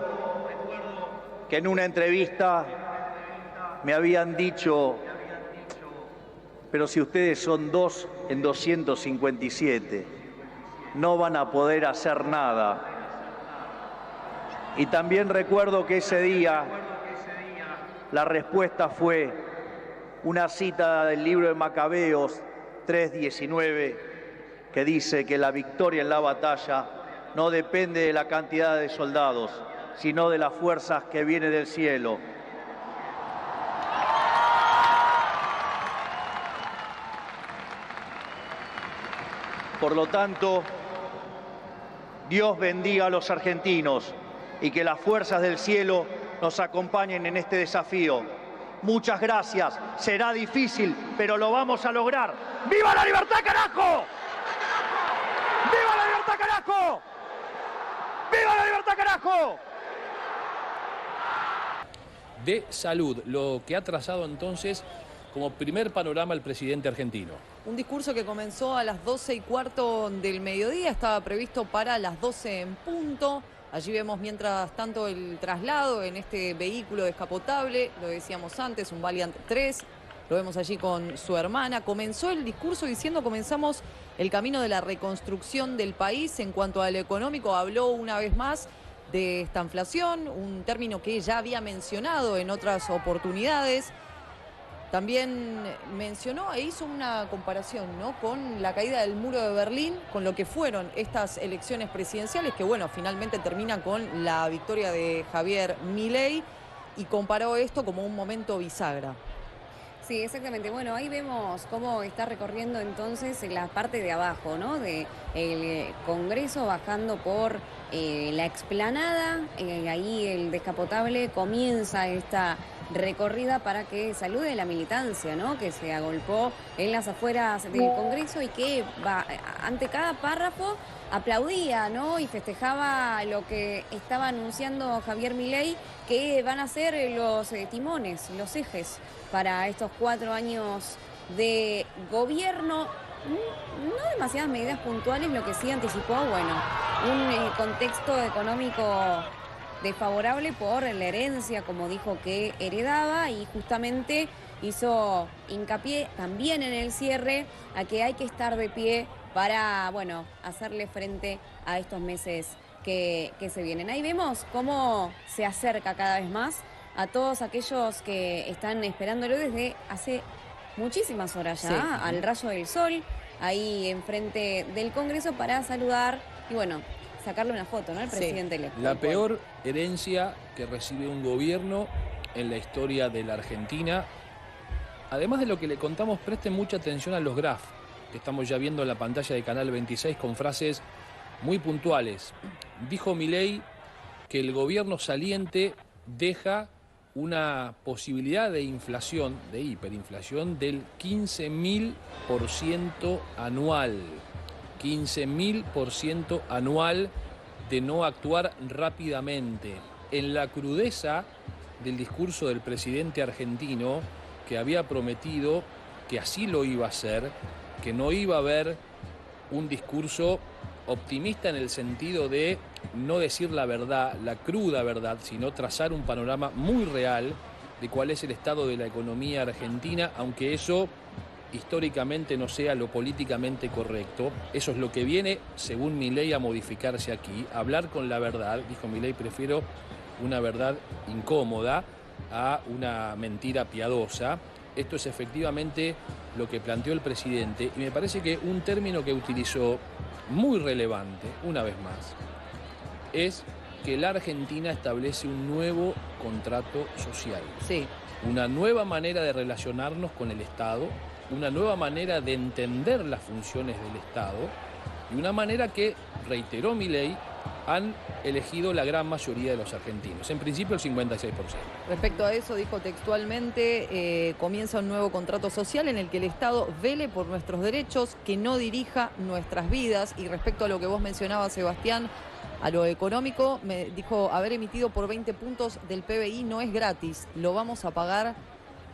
que en una entrevista me habían dicho: pero si ustedes son 2 en 257, no van a poder hacer nada. Y también recuerdo que ese día la respuesta fue una cita del libro de Macabeos 3:19, que dice que la victoria en la batalla no depende de la cantidad de soldados, sino de las fuerzas que vienen del cielo. Por lo tanto, Dios bendiga a los argentinos y que las fuerzas del cielo nos acompañen en este desafío. Muchas gracias. Será difícil, pero lo vamos a lograr. ¡Viva la libertad, carajo! ¡Viva la libertad, carajo! ¡Viva la libertad, carajo! De salud, lo que ha trazado entonces como primer panorama el presidente argentino. Un discurso que comenzó a las 12:15 del mediodía, estaba previsto para las 12 en punto. Allí vemos mientras tanto el traslado en este vehículo descapotable, lo decíamos antes, un Valiant 3, lo vemos allí con su hermana. Comenzó el discurso diciendo: comenzamos el camino de la reconstrucción del país. En cuanto a lo económico, habló una vez más de esta inflación, un término que ya había mencionado en otras oportunidades. También mencionó e hizo una comparación, ¿no?, con la caída del muro de Berlín, con lo que fueron estas elecciones presidenciales, que bueno, finalmente terminan con la victoria de Javier Milei, y comparó esto como un momento bisagra. Sí, exactamente. Bueno, ahí vemos cómo está recorriendo entonces la parte de abajo, ¿no?, del Congreso, bajando por la explanada. Ahí el descapotable comienza esta recorrida para que salude la militancia, ¿no?, que se agolpó en las afueras del Congreso y que ante cada párrafo aplaudía, ¿no?, y festejaba lo que estaba anunciando Javier Milei, que van a ser los timones, los ejes para estos 4 años de gobierno. No demasiadas medidas puntuales, lo que sí anticipó, bueno, un contexto económico desfavorable por la herencia, como dijo que heredaba, y justamente hizo hincapié también en el cierre a que hay que estar de pie para, bueno, hacerle frente a estos meses que se vienen. Ahí vemos cómo se acerca cada vez más a todos aquellos que están esperándolo desde hace muchísimas horas ya, Sí. al rayo del sol, ahí enfrente del Congreso para saludar y bueno, sacarle una foto, ¿no? Al Sí. presidente electo. La peor herencia que recibe un gobierno en la historia de la Argentina. Además de lo que le contamos, presten mucha atención a los graphs que estamos ya viendo en la pantalla de Canal 26 con frases muy puntuales. Dijo Milei que el gobierno saliente deja una posibilidad de inflación, de hiperinflación, del 15.000% anual. 15.000% anual de no actuar rápidamente. En la crudeza del discurso del presidente argentino, que había prometido que así lo iba a hacer, que no iba a haber un discurso optimista en el sentido de no decir la verdad, la cruda verdad, sino trazar un panorama muy real de cuál es el estado de la economía argentina, aunque eso históricamente no sea lo políticamente correcto. Eso es lo que viene, según Milei, a modificarse aquí. Hablar con la verdad, dijo Milei, prefiero una verdad incómoda a una mentira piadosa. Esto es efectivamente lo que planteó el presidente y me parece que un término que utilizó muy relevante, una vez más, es que la Argentina establece un nuevo contrato social. Sí. Una nueva manera de relacionarnos con el Estado, una nueva manera de entender las funciones del Estado y una manera que, reiteró Milei, han elegido la gran mayoría de los argentinos, en principio el 56%. Respecto a eso, dijo textualmente, comienza un nuevo contrato social en el que el Estado vele por nuestros derechos, que no dirija nuestras vidas. Y respecto a lo que vos mencionabas, Sebastián, a lo económico, me dijo, haber emitido por 20 puntos del PBI no es gratis, lo vamos a pagar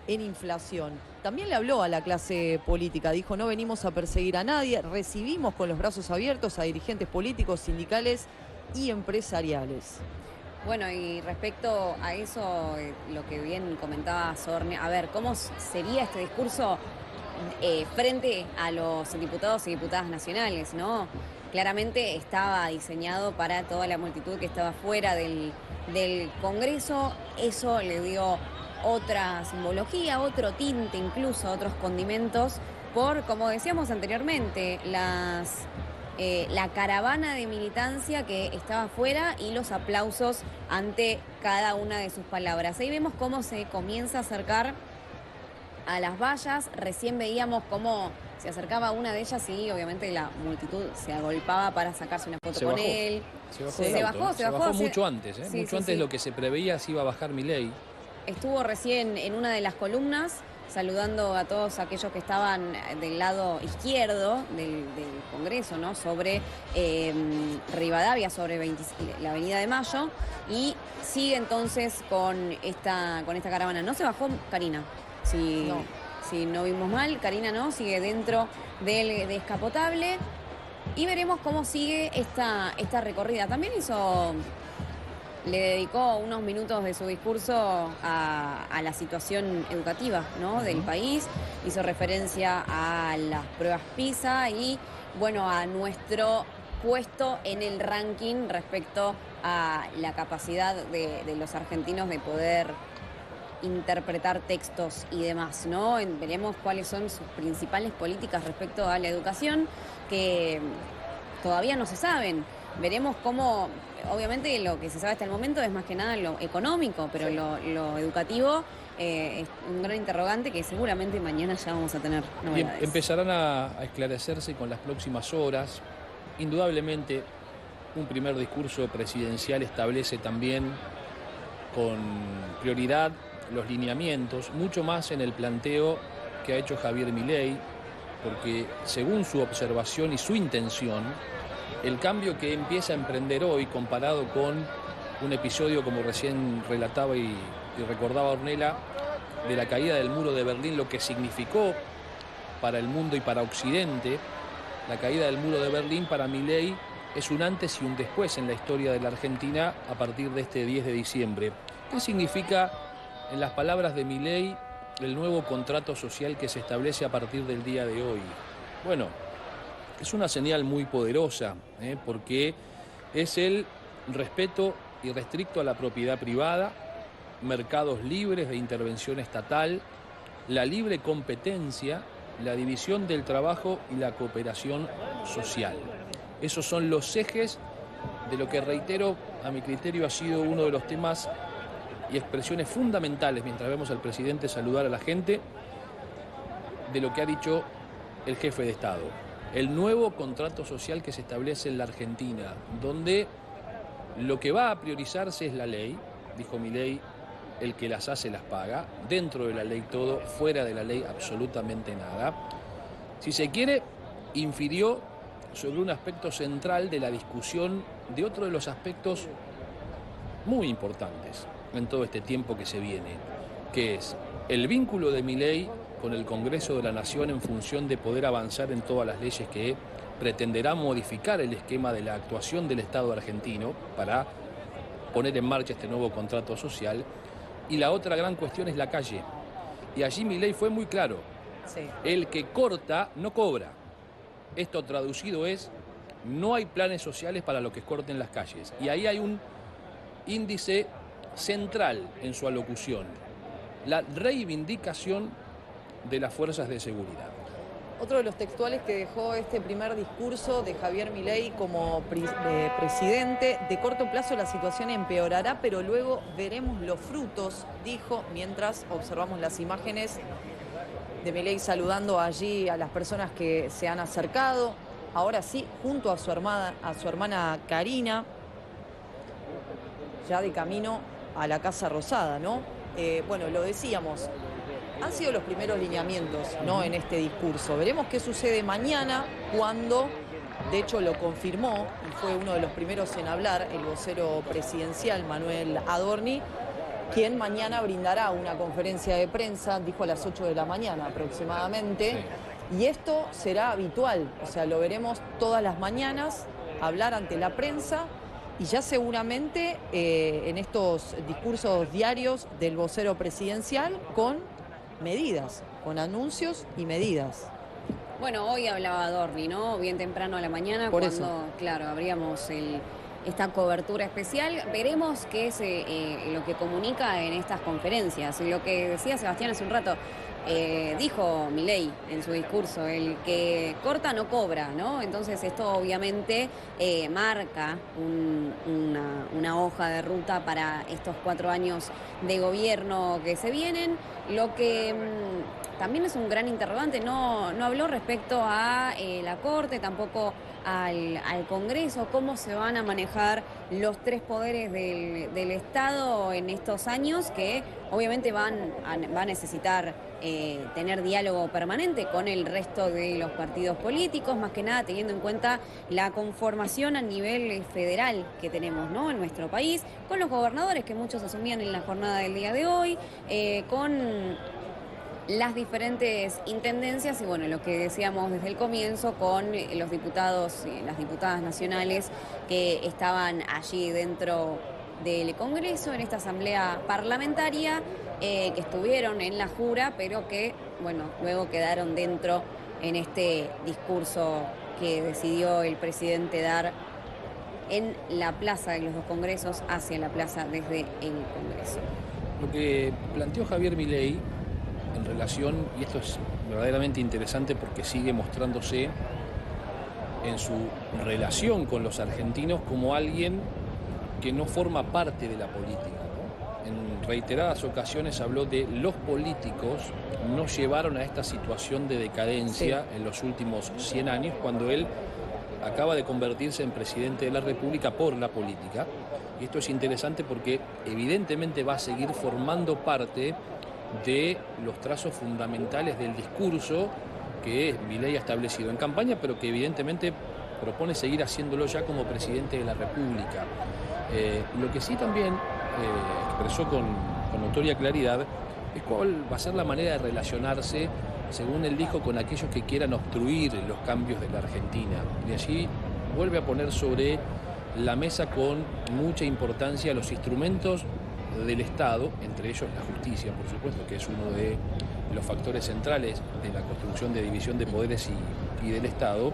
en inflación. También le habló a la clase política, dijo, no venimos a perseguir a nadie, recibimos con los brazos abiertos a dirigentes políticos, sindicales y empresariales. Bueno, y respecto a eso, lo que bien comentaba Sorne, a ver, ¿cómo sería este discurso frente a los diputados y diputadas nacionales, ¿no? Claramente estaba diseñado para toda la multitud que estaba fuera del Congreso, eso le dio otra simbología, otro tinte, incluso otros condimentos, por, como decíamos anteriormente, la caravana de militancia que estaba afuera y los aplausos ante cada una de sus palabras. Ahí vemos cómo se comienza a acercar a las vallas, recién veíamos cómo se acercaba a una de ellas y obviamente la multitud se agolpaba para sacarse una foto con él. Se bajó mucho antes, Sí, mucho sí, antes de lo que se preveía se iba a bajar Milei. Estuvo recién en una de las columnas saludando a todos aquellos que estaban del lado izquierdo del Congreso, ¿no? Sobre Rivadavia, sobre la Avenida de Mayo, y sigue entonces con esta caravana. No se bajó Karina, si no vimos mal, Karina no, sigue dentro del descapotable y veremos cómo sigue esta recorrida. También le dedicó unos minutos de su discurso a la situación educativa, ¿no? Del país, hizo referencia a las pruebas PISA y, bueno, a nuestro puesto en el ranking respecto a la capacidad de los argentinos de poder interpretar textos y demás, ¿no? Veremos cuáles son sus principales políticas respecto a la educación, que todavía no se saben. Veremos cómo, obviamente lo que se sabe hasta el momento es más que nada lo económico, pero lo educativo es un gran interrogante que seguramente mañana ya vamos a tener novedades. Bien, empezarán a esclarecerse con las próximas horas. Indudablemente, un primer discurso presidencial establece también con prioridad los lineamientos, mucho más en el planteo que ha hecho Javier Milei, porque según su observación y su intención, el cambio que empieza a emprender hoy, comparado con un episodio como recién relataba y recordaba Ornella, de la caída del muro de Berlín, lo que significó para el mundo y para Occidente, la caída del muro de Berlín para Milei es un antes y un después en la historia de la Argentina a partir de este 10 de diciembre. ¿Qué significa, en las palabras de Milei, el nuevo contrato social que se establece a partir del día de hoy? Bueno, es una señal muy poderosa, porque es el respeto irrestricto a la propiedad privada, mercados libres de intervención estatal, la libre competencia, la división del trabajo y la cooperación social. Esos son los ejes de lo que, reitero, a mi criterio ha sido uno de los temas y expresiones fundamentales, mientras vemos al presidente saludar a la gente, de lo que ha dicho el jefe de Estado. El nuevo contrato social que se establece en la Argentina, donde lo que va a priorizarse es la ley, dijo Milei, el que las hace las paga, dentro de la ley todo, fuera de la ley absolutamente nada. Si se quiere, infirió sobre un aspecto central de la discusión de otro de los aspectos muy importantes en todo este tiempo que se viene, que es el vínculo de Milei con el Congreso de la Nación en función de poder avanzar en todas las leyes que pretenderá modificar el esquema de la actuación del Estado argentino para poner en marcha este nuevo contrato social. Y la otra gran cuestión es la calle. Y allí Milei fue muy claro. Sí. El que corta no cobra. Esto traducido es, no hay planes sociales para los que corten las calles. Y ahí hay un índice central en su alocución, la reivindicación de las fuerzas de seguridad. Otro de los textuales que dejó este primer discurso de Javier Milei como presidente: de corto plazo la situación empeorará, pero luego veremos los frutos, dijo, mientras observamos las imágenes de Milei saludando allí a las personas que se han acercado, ahora sí, junto a su hermana Karina, ya de camino a la Casa Rosada, ¿no? Bueno, lo decíamos, han sido los primeros lineamientos, ¿no?, en este discurso. Veremos qué sucede mañana, cuando, de hecho lo confirmó, y fue uno de los primeros en hablar, el vocero presidencial Manuel Adorni, quien mañana brindará una conferencia de prensa, dijo a las 8 de la mañana aproximadamente, y esto será habitual, o sea, lo veremos todas las mañanas, hablar ante la prensa, y ya seguramente en estos discursos diarios del vocero presidencial con medidas, con anuncios y medidas. Bueno, hoy hablaba Adorni, ¿no? Bien temprano a la mañana, Por cuando, eso. claro, abríamos esta cobertura especial. Veremos qué es lo que comunica en estas conferencias. Lo que decía Sebastián hace un rato, dijo Milei en su discurso, el que corta no cobra, ¿no? Entonces esto obviamente marca una hoja de ruta para estos 4 años de gobierno que se vienen. Lo que también es un gran interrogante, no habló respecto a la Corte, tampoco al Congreso, cómo se van a manejar los 3 poderes del Estado en estos años, que obviamente va a necesitar tener diálogo permanente con el resto de los partidos políticos, más que nada teniendo en cuenta la conformación a nivel federal que tenemos, ¿no?, en nuestro país, con los gobernadores que muchos asumían en la jornada del día de hoy, con las diferentes intendencias y bueno, lo que decíamos desde el comienzo con los diputados y las diputadas nacionales que estaban allí dentro del Congreso, en esta asamblea parlamentaria, que estuvieron en la jura, pero que, bueno, luego quedaron dentro en este discurso que decidió el presidente dar en la plaza de los 2 congresos hacia la plaza desde el Congreso. Lo que planteó Javier Milei en relación, y esto es verdaderamente interesante porque sigue mostrándose en su relación con los argentinos como alguien que no forma parte de la política, ¿no? En reiteradas ocasiones habló de los políticos nos llevaron a esta situación de decadencia en los últimos 100 años, cuando él acaba de convertirse en presidente de la República por la política. Y esto es interesante porque evidentemente va a seguir formando parte de los trazos fundamentales del discurso que Milei ha establecido en campaña, pero que evidentemente propone seguir haciéndolo ya como presidente de la República. Lo que sí también expresó con notoria claridad es cuál va a ser la manera de relacionarse, según él dijo, con aquellos que quieran obstruir los cambios de la Argentina. Y allí vuelve a poner sobre la mesa con mucha importancia los instrumentos del Estado, entre ellos la justicia, por supuesto, que es uno de los factores centrales de la construcción de división de poderes y del Estado.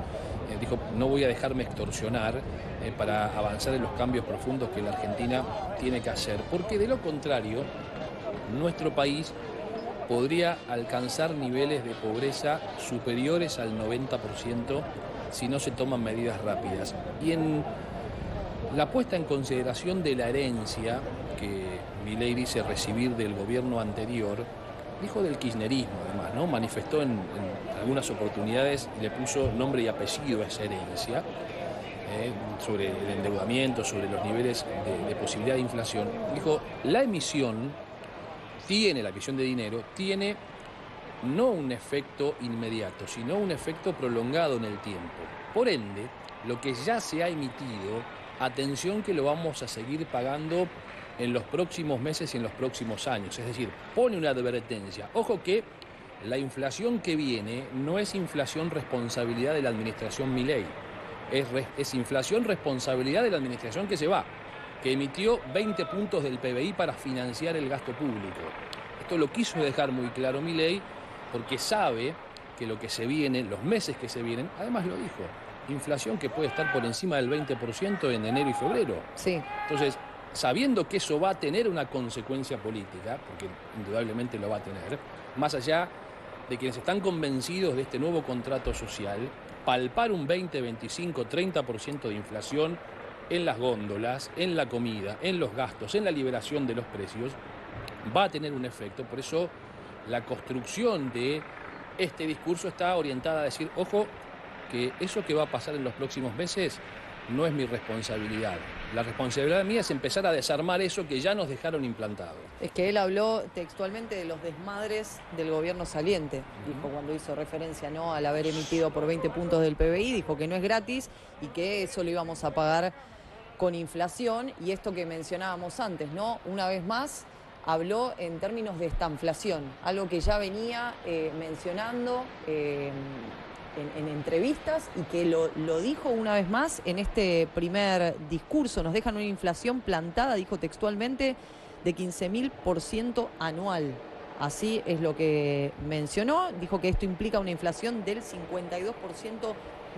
Dijo, no voy a dejarme extorsionar para avanzar en los cambios profundos que la Argentina tiene que hacer, porque de lo contrario, nuestro país podría alcanzar niveles de pobreza superiores al 90% si no se toman medidas rápidas. Y en la puesta en consideración de la herencia que Milei dice recibir del gobierno anterior, dijo del kirchnerismo además, ¿no? Manifestó en algunas oportunidades y le puso nombre y apellido a esa herencia, sobre el endeudamiento, sobre los niveles de posibilidad de inflación. Dijo, la emisión de dinero tiene no un efecto inmediato, sino un efecto prolongado en el tiempo. Por ende, lo que ya se ha emitido, atención que lo vamos a seguir pagando en los próximos meses y en los próximos años. Es decir, pone una advertencia. Ojo que la inflación que viene no es inflación responsabilidad de la administración Milei. Es inflación responsabilidad de la administración que se va, que emitió 20 puntos del PBI para financiar el gasto público. Esto lo quiso dejar muy claro Milei porque sabe que lo que se viene, los meses que se vienen, además lo dijo, inflación que puede estar por encima del 20% en enero y febrero. Sí. Entonces, sabiendo que eso va a tener una consecuencia política, porque indudablemente lo va a tener, más allá de quienes están convencidos de este nuevo contrato social, palpar un 20, 25, 30% de inflación en las góndolas, en la comida, en los gastos, en la liberación de los precios, va a tener un efecto. Por eso la construcción de este discurso está orientada a decir, ojo, que eso que va a pasar en los próximos meses no es mi responsabilidad. La responsabilidad mía es empezar a desarmar eso que ya nos dejaron implantado. Es que él habló textualmente de los desmadres del gobierno saliente, dijo cuando hizo referencia, ¿no?, al haber emitido por 20 puntos del PBI, dijo que no es gratis y que eso lo íbamos a pagar con inflación. Y esto que mencionábamos antes, ¿no?, una vez más habló en términos de estanflación, algo que ya venía mencionando en entrevistas y que lo dijo una vez más en este primer discurso. Nos dejan una inflación plantada, dijo textualmente, de 15.000% anual. Así es lo que mencionó. Dijo que esto implica una inflación del 52%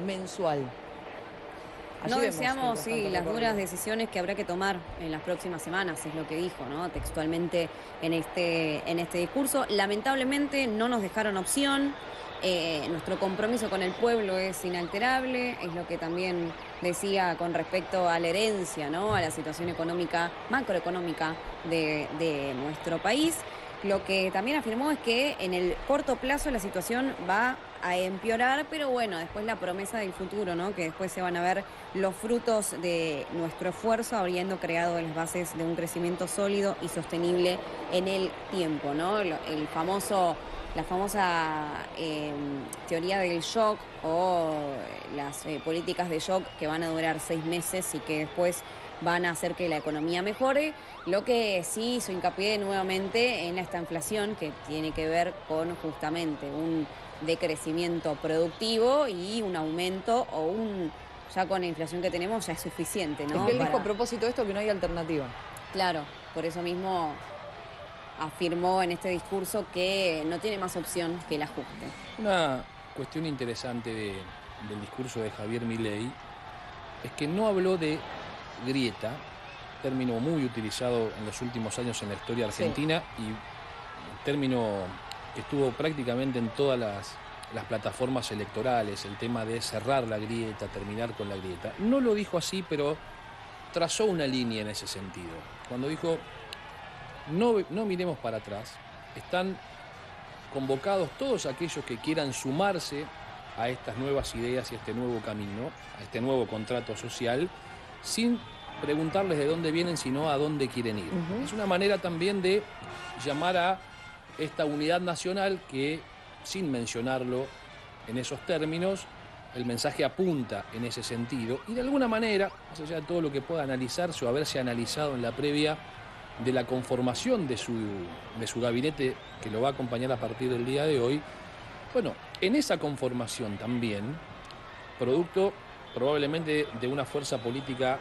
mensual. Allí no vemos deseamos, sí, las duras decisiones que habrá que tomar en las próximas semanas, es lo que dijo, ¿no?, textualmente en este discurso. Lamentablemente no nos dejaron opción. Nuestro compromiso con el pueblo es inalterable, es lo que también decía con respecto a la herencia, ¿no?, a la situación económica, macroeconómica de nuestro país. Lo que también afirmó es que en el corto plazo la situación va a empeorar, pero bueno, después la promesa del futuro, ¿no?, que después se van a ver los frutos de nuestro esfuerzo, habiendo creado las bases de un crecimiento sólido y sostenible en el tiempo, ¿no? La famosa teoría del shock o las políticas de shock que van a durar 6 meses y que después van a hacer que la economía mejore. Lo que sí hizo hincapié nuevamente en esta inflación que tiene que ver con justamente un decrecimiento productivo y un aumento o ya con la inflación que tenemos ya es suficiente, ¿no? Es que él dijo a propósito de esto que no hay alternativa. Claro, por eso mismo afirmó en este discurso que no tiene más opción que el ajuste. Una cuestión interesante del discurso de Javier Milei es que no habló de grieta, término muy utilizado en los últimos años en la historia argentina, sí, y término que estuvo prácticamente en todas las plataformas electorales, el tema de cerrar la grieta, terminar con la grieta. No lo dijo así, pero trazó una línea en ese sentido. Cuando dijo, no miremos para atrás, están convocados todos aquellos que quieran sumarse a estas nuevas ideas y a este nuevo camino, a este nuevo contrato social, sin preguntarles de dónde vienen, sino a dónde quieren ir. Es una manera también de llamar a esta unidad nacional que, sin mencionarlo en esos términos, el mensaje apunta en ese sentido y de alguna manera, más allá de todo lo que pueda analizarse o haberse analizado en la previa de la conformación de su gabinete que lo va a acompañar a partir del día de hoy, bueno, en esa conformación también, producto probablemente de una fuerza política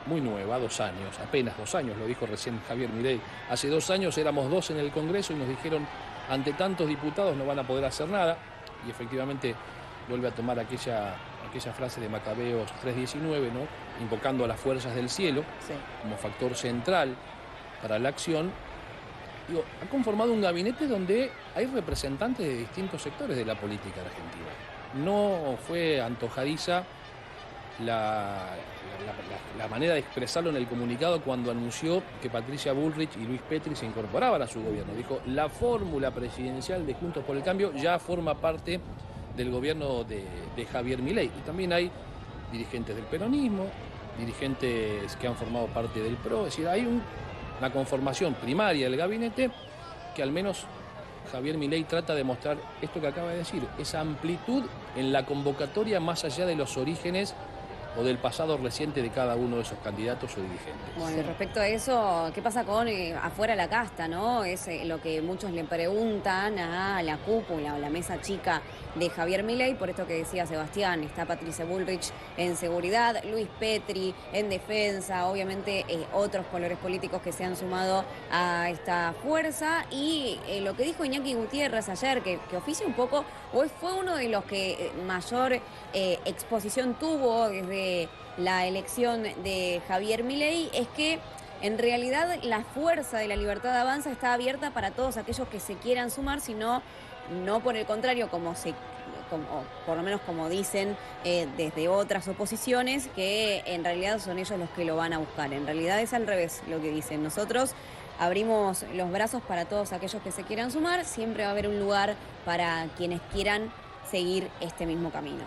muy nueva, 2 años, apenas 2 años, lo dijo recién Javier Milei. Hace 2 años éramos 2 en el Congreso y nos dijeron, ante tantos diputados no van a poder hacer nada, y efectivamente vuelve a tomar aquella frase de Macabeos 3:19, ¿no?, invocando a las fuerzas del cielo, sí, como factor central para la acción. Digo, ha conformado un gabinete donde hay representantes de distintos sectores de la política argentina. No fue antojadiza la manera de expresarlo en el comunicado cuando anunció que Patricia Bullrich y Luis Petri se incorporaban a su gobierno. Dijo, la fórmula presidencial de Juntos por el Cambio ya forma parte del gobierno de Javier Milei. Y también hay dirigentes del peronismo, dirigentes que han formado parte del PRO. Es decir, hay una conformación primaria del gabinete que al menos Javier Milei trata de mostrar esto que acaba de decir, esa amplitud en la convocatoria más allá de los orígenes o del pasado reciente de cada uno de esos candidatos o dirigentes. Bueno, y respecto a eso, ¿qué pasa con afuera la casta, no? Es lo que muchos le preguntan a la cúpula o la mesa chica de Javier Milei, por esto que decía Sebastián, está Patricia Bullrich en seguridad, Luis Petri en defensa, obviamente otros colores políticos que se han sumado a esta fuerza, y lo que dijo Iñaki Gutiérrez ayer, que oficia un poco, hoy fue uno de los que mayor exposición tuvo desde la elección de Javier Milei, es que en realidad la fuerza de la Libertad Avanza está abierta para todos aquellos que se quieran sumar, sino no por el contrario, como por lo menos como dicen desde otras oposiciones, que en realidad son ellos los que lo van a buscar. En realidad es al revés lo que dicen. Nosotros abrimos los brazos para todos aquellos que se quieran sumar, siempre va a haber un lugar para quienes quieran seguir este mismo camino.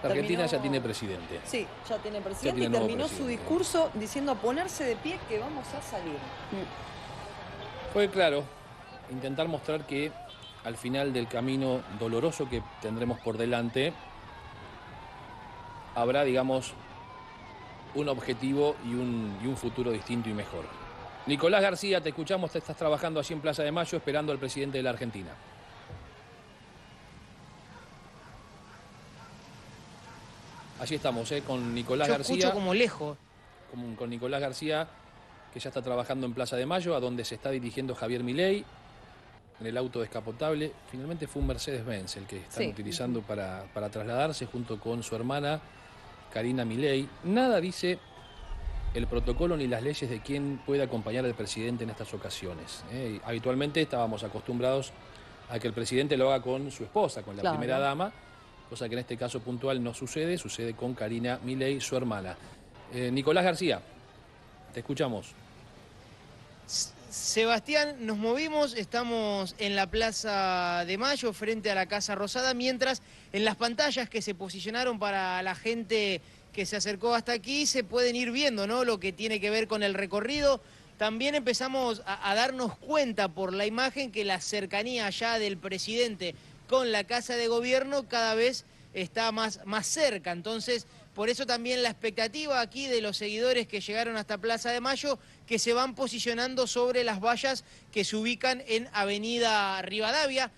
La Argentina ya tiene presidente. Sí, ya tiene presidente y terminó su discurso diciendo a ponerse de pie que vamos a salir. Fue claro, intentar mostrar que al final del camino doloroso que tendremos por delante, habrá, digamos, un objetivo y un futuro distinto y mejor. Nicolás García, te escuchamos, te estás trabajando allí en Plaza de Mayo esperando al presidente de la Argentina. Allí estamos, con Nicolás García. Escucho como lejos. Con Nicolás García, que ya está trabajando en Plaza de Mayo, a donde se está dirigiendo Javier Milei, en el auto descapotable. Finalmente fue un Mercedes-Benz el que están utilizando para trasladarse junto con su hermana, Karina Milei. Nada dice el protocolo ni las leyes de quién puede acompañar al presidente en estas ocasiones. Habitualmente estábamos acostumbrados a que el presidente lo haga con su esposa, con la primera dama, cosa que en este caso puntual no sucede, sucede con Karina Milei, su hermana. Nicolás García, te escuchamos. Sebastián, nos movimos, estamos en la Plaza de Mayo, frente a la Casa Rosada, mientras en las pantallas que se posicionaron para la gente que se acercó hasta aquí se pueden ir viendo, ¿no?, lo que tiene que ver con el recorrido. También empezamos a darnos cuenta por la imagen que la cercanía ya del presidente con la Casa de Gobierno cada vez está más cerca. Entonces, por eso también la expectativa aquí de los seguidores que llegaron hasta Plaza de Mayo, que se van posicionando sobre las vallas que se ubican en Avenida Rivadavia.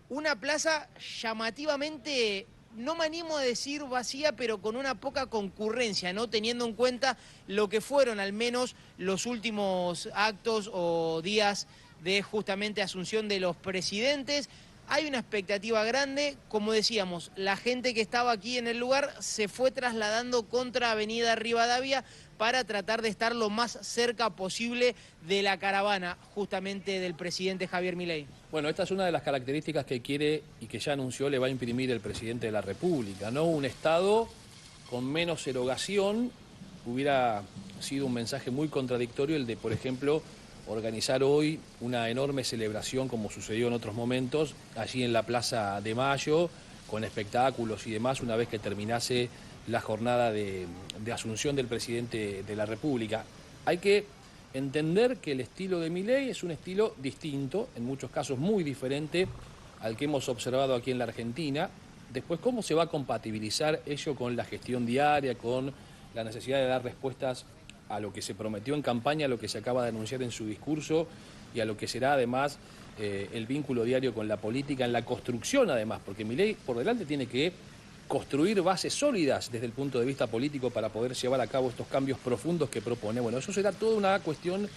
Una plaza llamativamente, no me animo a decir vacía, pero con una poca concurrencia, ¿no?, teniendo en cuenta lo que fueron al menos los últimos actos o días de justamente asunción de los presidentes. Hay una expectativa grande, como decíamos, la gente que estaba aquí en el lugar se fue trasladando contra Avenida Rivadavia para tratar de estar lo más cerca posible de la caravana justamente del presidente Javier Milei. Bueno, esta es una de las características que quiere y que ya anunció le va a imprimir el presidente de la República, ¿no? Un Estado con menos erogación. Hubiera sido un mensaje muy contradictorio el de, por ejemplo, organizar hoy una enorme celebración, como sucedió en otros momentos, allí en la Plaza de Mayo, con espectáculos y demás, una vez que terminase la jornada de asunción del presidente de la República. Hay que entender que el estilo de Milei es un estilo distinto, en muchos casos muy diferente al que hemos observado aquí en la Argentina. Después, ¿cómo se va a compatibilizar ello con la gestión diaria, con la necesidad de dar respuestas a lo que se prometió en campaña, a lo que se acaba de anunciar en su discurso y a lo que será además el vínculo diario con la política, en la construcción además, porque Milei por delante tiene que construir bases sólidas desde el punto de vista político para poder llevar a cabo estos cambios profundos que propone. Bueno, eso será toda una cuestión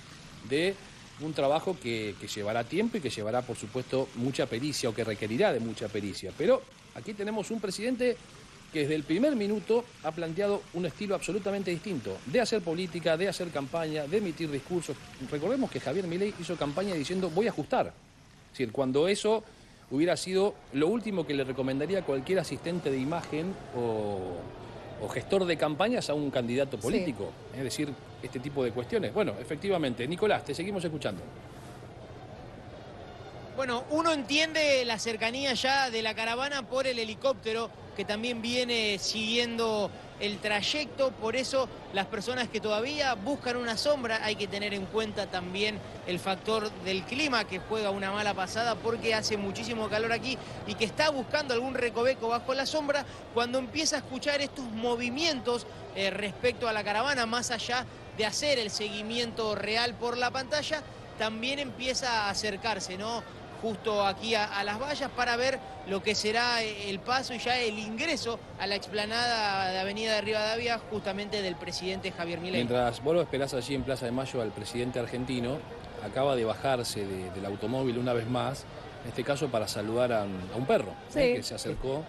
de un trabajo que llevará tiempo y que llevará, por supuesto, mucha pericia o que requerirá de mucha pericia. Pero aquí tenemos un presidente que desde el primer minuto ha planteado un estilo absolutamente distinto de hacer política, de hacer campaña, de emitir discursos. Recordemos que Javier Milei hizo campaña diciendo voy a ajustar. Es decir, cuando eso hubiera sido lo último que le recomendaría a cualquier asistente de imagen o gestor de campañas a un candidato político. Sí. Es decir, este tipo de cuestiones. Bueno, efectivamente, Nicolás, te seguimos escuchando. Bueno, uno entiende la cercanía ya de la caravana por el helicóptero que también viene siguiendo el trayecto, por eso las personas que todavía buscan una sombra, hay que tener en cuenta también el factor del clima que juega una mala pasada porque hace muchísimo calor aquí y que está buscando algún recoveco bajo la sombra cuando empieza a escuchar estos movimientos respecto a la caravana, más allá de hacer el seguimiento real por la pantalla, también empieza a acercarse, ¿no? Justo aquí a las vallas para ver lo que será el paso y ya el ingreso a la explanada de Avenida de Rivadavia justamente del presidente Javier Milei. Mientras vos lo esperás allí en Plaza de Mayo al presidente argentino, acaba de bajarse del automóvil una vez más, en este caso para saludar a un perro que se acercó.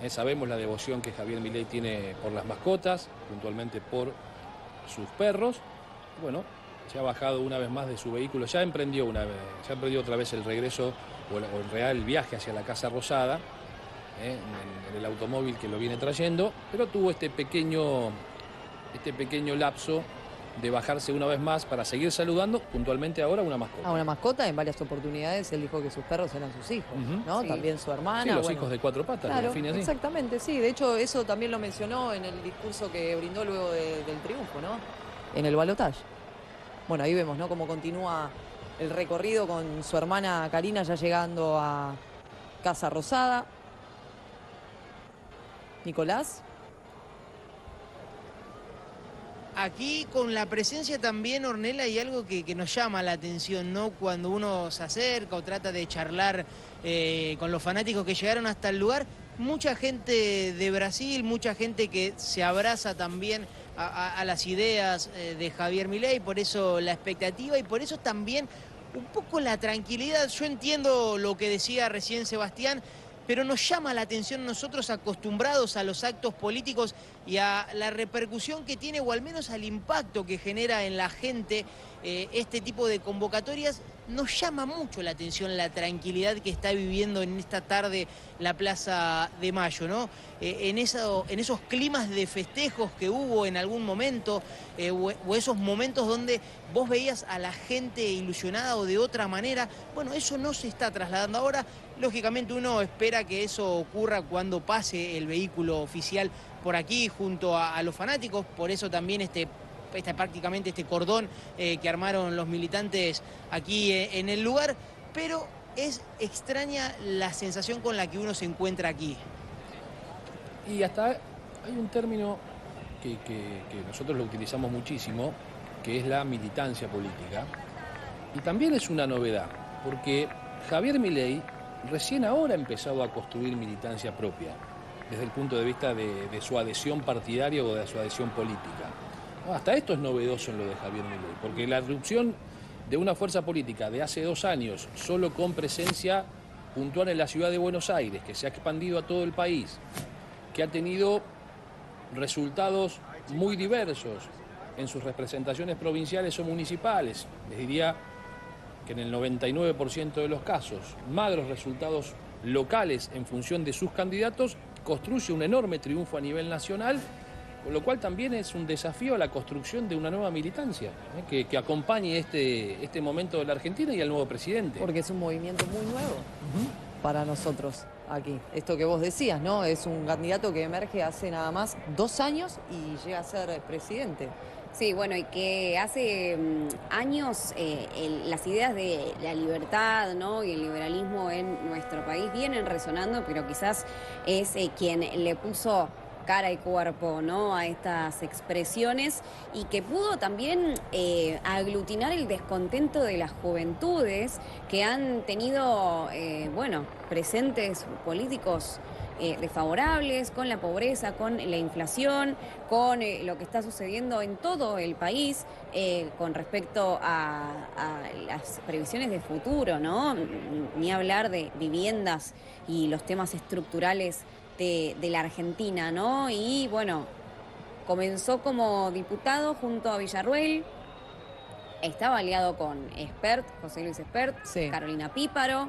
Sabemos la devoción que Javier Milei tiene por las mascotas, puntualmente por sus perros. Bueno, se ha bajado una vez más de su vehículo, ya emprendió otra vez el regreso o el real viaje hacia la Casa Rosada, en el automóvil que lo viene trayendo, pero tuvo este pequeño lapso de bajarse una vez más para seguir saludando puntualmente ahora a una mascota. A una mascota, en varias oportunidades él dijo que sus perros eran sus hijos, ¿no? Sí. También su hermana. Sí, los hijos de cuatro patas, claro, define así. Exactamente, sí. De hecho, eso también lo mencionó en el discurso que brindó luego del triunfo, ¿no? En el balotaje. Bueno, ahí vemos, ¿no? Cómo continúa el recorrido con su hermana Karina ya llegando a Casa Rosada. Nicolás. Aquí con la presencia también, Ornella, hay algo que nos llama la atención, ¿no? Cuando uno se acerca o trata de charlar con los fanáticos que llegaron hasta el lugar, mucha gente de Brasil, mucha gente que se abraza también a las ideas de Javier Milei, por eso la expectativa y por eso también un poco la tranquilidad. Yo entiendo lo que decía recién Sebastián, pero nos llama la atención nosotros acostumbrados a los actos políticos y a la repercusión que tiene o al menos al impacto que genera en la gente este tipo de convocatorias. Nos llama mucho la atención la tranquilidad que está viviendo en esta tarde la Plaza de Mayo, ¿no? En esos climas de festejos que hubo en algún momento o esos momentos donde vos veías a la gente ilusionada o de otra manera, bueno, eso no se está trasladando ahora. Lógicamente uno espera que eso ocurra cuando pase el vehículo oficial por aquí junto a los fanáticos, por eso también prácticamente este cordón que armaron los militantes aquí en el lugar, pero es extraña la sensación con la que uno se encuentra aquí. Y hasta hay un término que nosotros lo utilizamos muchísimo, que es la militancia política, y también es una novedad, porque Javier Milei recién ahora ha empezado a construir militancia propia, desde el punto de vista de su adhesión partidaria o de su adhesión política. Hasta esto es novedoso en lo de Javier Milei, porque la irrupción de una fuerza política de hace 2 años, solo con presencia puntual en la ciudad de Buenos Aires, que se ha expandido a todo el país, que ha tenido resultados muy diversos en sus representaciones provinciales o municipales, les diría que en el 99% de los casos, magros resultados locales en función de sus candidatos, construye un enorme triunfo a nivel nacional, con lo cual también es un desafío a la construcción de una nueva militancia, que acompañe este momento de la Argentina y al nuevo presidente. Porque es un movimiento muy nuevo para nosotros aquí. Esto que vos decías, ¿no? Es un candidato que emerge hace nada más 2 años y llega a ser presidente. Sí, bueno, y que hace años las ideas de la libertad, ¿no? Y el liberalismo en nuestro país vienen resonando, pero quizás es quien le puso cara y cuerpo, ¿no? A estas expresiones y que pudo también aglutinar el descontento de las juventudes que han tenido, presentes políticos desfavorables, con la pobreza, con la inflación, con lo que está sucediendo en todo el país con respecto a las previsiones de futuro, ¿no? Ni hablar de viviendas y los temas estructurales de la Argentina, ¿no? Y bueno, comenzó como diputado junto a Villarruel, estaba aliado con Espert, José Luis Espert, sí. Carolina Píparo,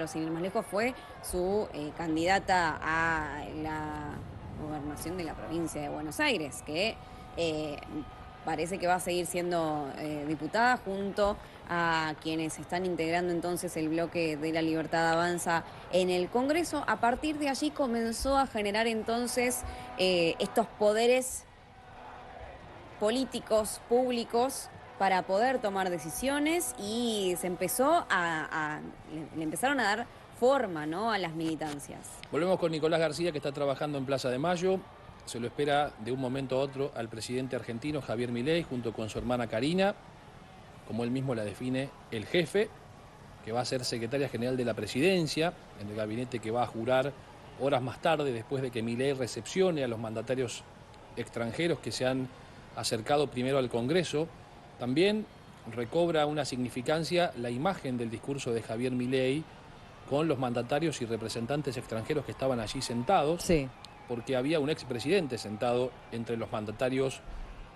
sin ir más lejos, fue su candidata a la gobernación de la provincia de Buenos Aires, que parece que va a seguir siendo diputada junto a quienes están integrando entonces el bloque de La Libertad Avanza en el Congreso. A partir de allí comenzó a generar entonces estos poderes políticos, públicos, para poder tomar decisiones, y se empezó le empezaron a dar forma, ¿no?, a las militancias. Volvemos con Nicolás García, que está trabajando en Plaza de Mayo. Se lo espera de un momento a otro al presidente argentino Javier Milei, junto con su hermana Karina, como él mismo la define, el jefe, que va a ser secretaria general de la presidencia, en el gabinete que va a jurar horas más tarde, después de que Milei recepcione a los mandatarios extranjeros que se han acercado primero al Congreso. También recobra una significancia la imagen del discurso de Javier Milei con los mandatarios y representantes extranjeros que estaban allí sentados, sí, porque había un expresidente sentado entre los mandatarios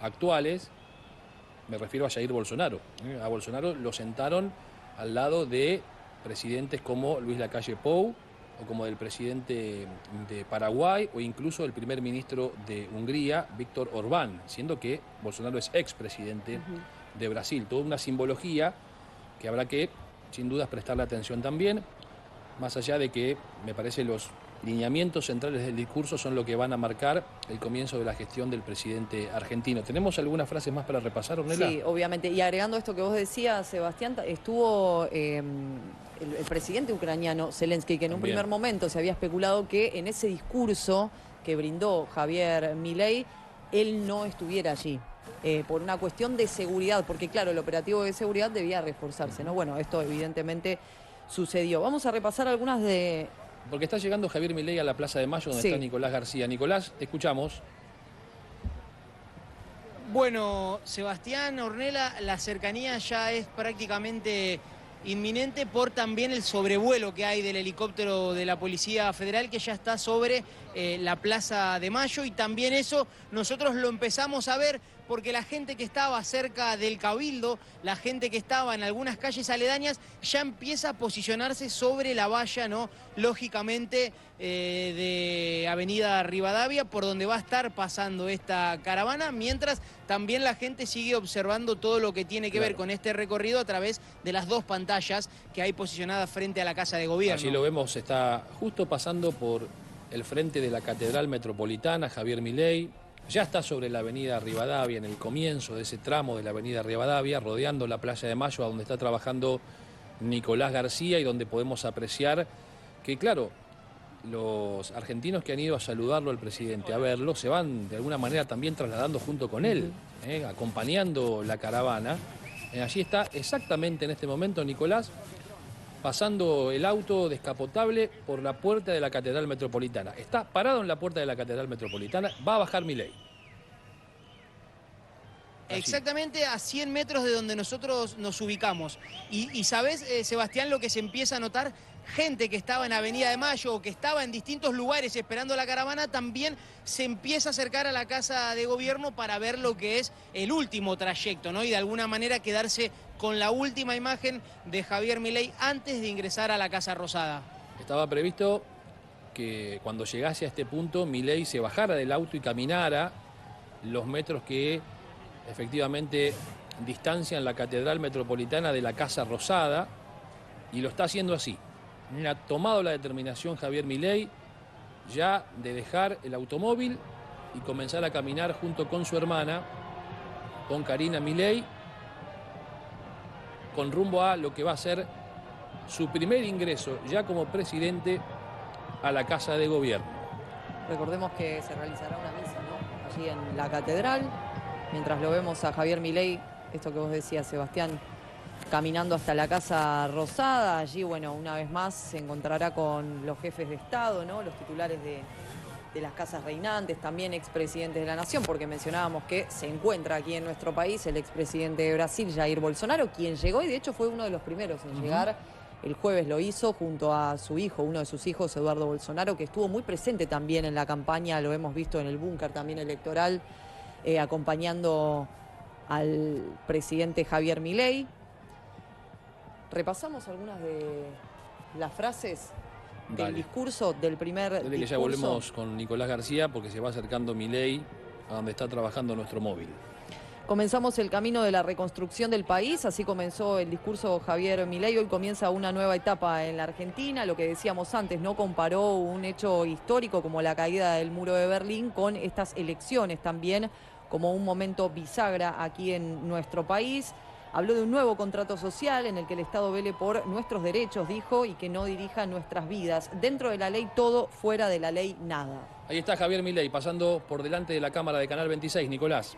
actuales. Me refiero a Jair Bolsonaro. A Bolsonaro lo sentaron al lado de presidentes como Luis Lacalle Pou, o como del presidente de Paraguay, o incluso el primer ministro de Hungría, Víctor Orbán, siendo que Bolsonaro es expresidente de Brasil. Toda una simbología que habrá que, sin dudas, prestarle atención también, más allá de que, me parece, los lineamientos centrales del discurso son lo que van a marcar el comienzo de la gestión del presidente argentino. ¿Tenemos algunas frases más para repasar, Ornella? Sí, obviamente. Y agregando esto que vos decías, Sebastián, estuvo el presidente ucraniano Zelensky, que en un primer momento se había especulado que en ese discurso que brindó Javier Milei, él no estuviera allí. Por una cuestión de seguridad, porque claro, el operativo de seguridad debía reforzarse, ¿no? Bueno, esto evidentemente sucedió. Vamos a repasar algunas de... Porque está llegando Javier Milei a la Plaza de Mayo, donde está Nicolás García. Nicolás, te escuchamos. Bueno, Sebastián, Ornella, la cercanía ya es prácticamente inminente por también el sobrevuelo que hay del helicóptero de la Policía Federal, que ya está sobre la Plaza de Mayo, y también eso nosotros lo empezamos a ver porque la gente que estaba cerca del Cabildo, la gente que estaba en algunas calles aledañas, ya empieza a posicionarse sobre la valla, ¿no?, lógicamente, de Avenida Rivadavia, por donde va a estar pasando esta caravana, mientras también la gente sigue observando todo lo que tiene que ver con este recorrido a través de las dos pantallas que hay posicionadas frente a la Casa de Gobierno. Allí lo vemos, está justo pasando por el frente de la Catedral Metropolitana, Javier Milei. Ya está sobre la Avenida Rivadavia, en el comienzo de ese tramo de la Avenida Rivadavia, rodeando la Plaza de Mayo, a donde está trabajando Nicolás García, y donde podemos apreciar que, claro, los argentinos que han ido a saludarlo al presidente, a verlo, se van de alguna manera también trasladando junto con él, acompañando la caravana. Allí está exactamente en este momento Nicolás, pasando el auto descapotable por la puerta de la Catedral Metropolitana. Está parado en la puerta de la Catedral Metropolitana, va a bajar Milei. Exactamente a 100 metros de donde nosotros nos ubicamos. Y ¿sabés, Sebastián, lo que se empieza a notar? Gente que estaba en Avenida de Mayo o que estaba en distintos lugares esperando la caravana también se empieza a acercar a la Casa de Gobierno para ver lo que es el último trayecto, ¿no? Y de alguna manera quedarse con la última imagen de Javier Milei antes de ingresar a la Casa Rosada. Estaba previsto que cuando llegase a este punto Milei se bajara del auto y caminara los metros que efectivamente distancian la Catedral Metropolitana de la Casa Rosada, y lo está haciendo así. Ha tomado la determinación Javier Milei ya de dejar el automóvil y comenzar a caminar junto con su hermana, con Karina Milei, con rumbo a lo que va a ser su primer ingreso ya como presidente a la Casa de Gobierno. Recordemos que se realizará una misa, ¿no?, allí en la catedral, mientras lo vemos a Javier Milei, esto que vos decías, Sebastián, caminando hasta la Casa Rosada. Allí, bueno, una vez más se encontrará con los jefes de Estado, ¿no? Los titulares de las casas reinantes, también expresidentes de la Nación, porque mencionábamos que se encuentra aquí en nuestro país el expresidente de Brasil, Jair Bolsonaro, quien llegó y de hecho fue uno de los primeros en llegar. El jueves lo hizo junto a su hijo, uno de sus hijos, Eduardo Bolsonaro, que estuvo muy presente también en la campaña, lo hemos visto en el búnker también electoral, acompañando al presidente Javier Milei. Repasamos algunas de las frases del discurso, del primer Dale discurso. Que ya volvemos con Nicolás García porque se va acercando Milei a donde está trabajando nuestro móvil. Comenzamos el camino de la reconstrucción del país, así comenzó el discurso Javier Milei. Hoy comienza una nueva etapa en la Argentina, lo que decíamos antes, no comparó un hecho histórico como la caída del muro de Berlín con estas elecciones también como un momento bisagra aquí en nuestro país. Habló de un nuevo contrato social en el que el Estado vele por nuestros derechos, dijo, y que no dirija nuestras vidas. Dentro de la ley todo, fuera de la ley nada. Ahí está Javier Milei pasando por delante de la cámara de Canal 26, Nicolás.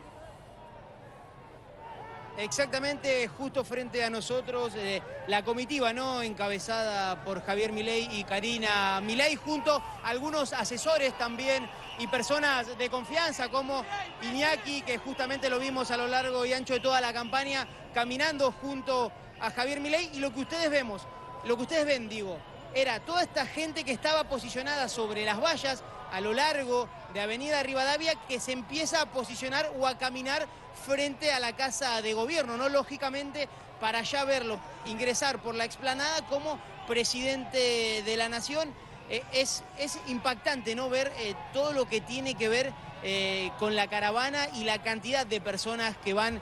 Exactamente, justo frente a nosotros, la comitiva, ¿no?, encabezada por Javier Milei y Karina Milei, junto a algunos asesores también y personas de confianza como Iñaki, que justamente lo vimos a lo largo y ancho de toda la campaña, caminando junto a Javier Milei. Y lo que ustedes ven, era toda esta gente que estaba posicionada sobre las vallas a lo largo de Avenida Rivadavia, que se empieza a posicionar o a caminar frente a la Casa de Gobierno, ¿no? Lógicamente, para ya verlo ingresar por la explanada como presidente de la Nación. Es impactante, ¿no?, ver todo lo que tiene que ver con la caravana y la cantidad de personas que van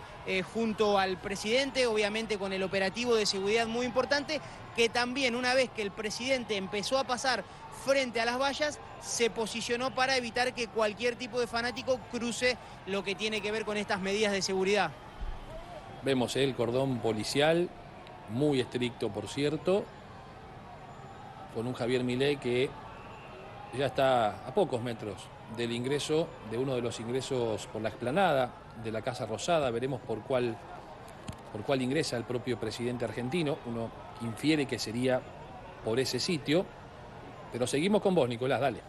junto al presidente, obviamente con el operativo de seguridad muy importante, que también una vez que el presidente empezó a pasar frente a las vallas, se posicionó para evitar que cualquier tipo de fanático cruce lo que tiene que ver con estas medidas de seguridad. Vemos el cordón policial, muy estricto por cierto, con un Javier Milei que ya está a pocos metros del ingreso, de uno de los ingresos por la explanada de la Casa Rosada. Veremos por cuál ingresa el propio presidente argentino. Uno infiere que sería por ese sitio, pero seguimos con vos, Nicolás, dale.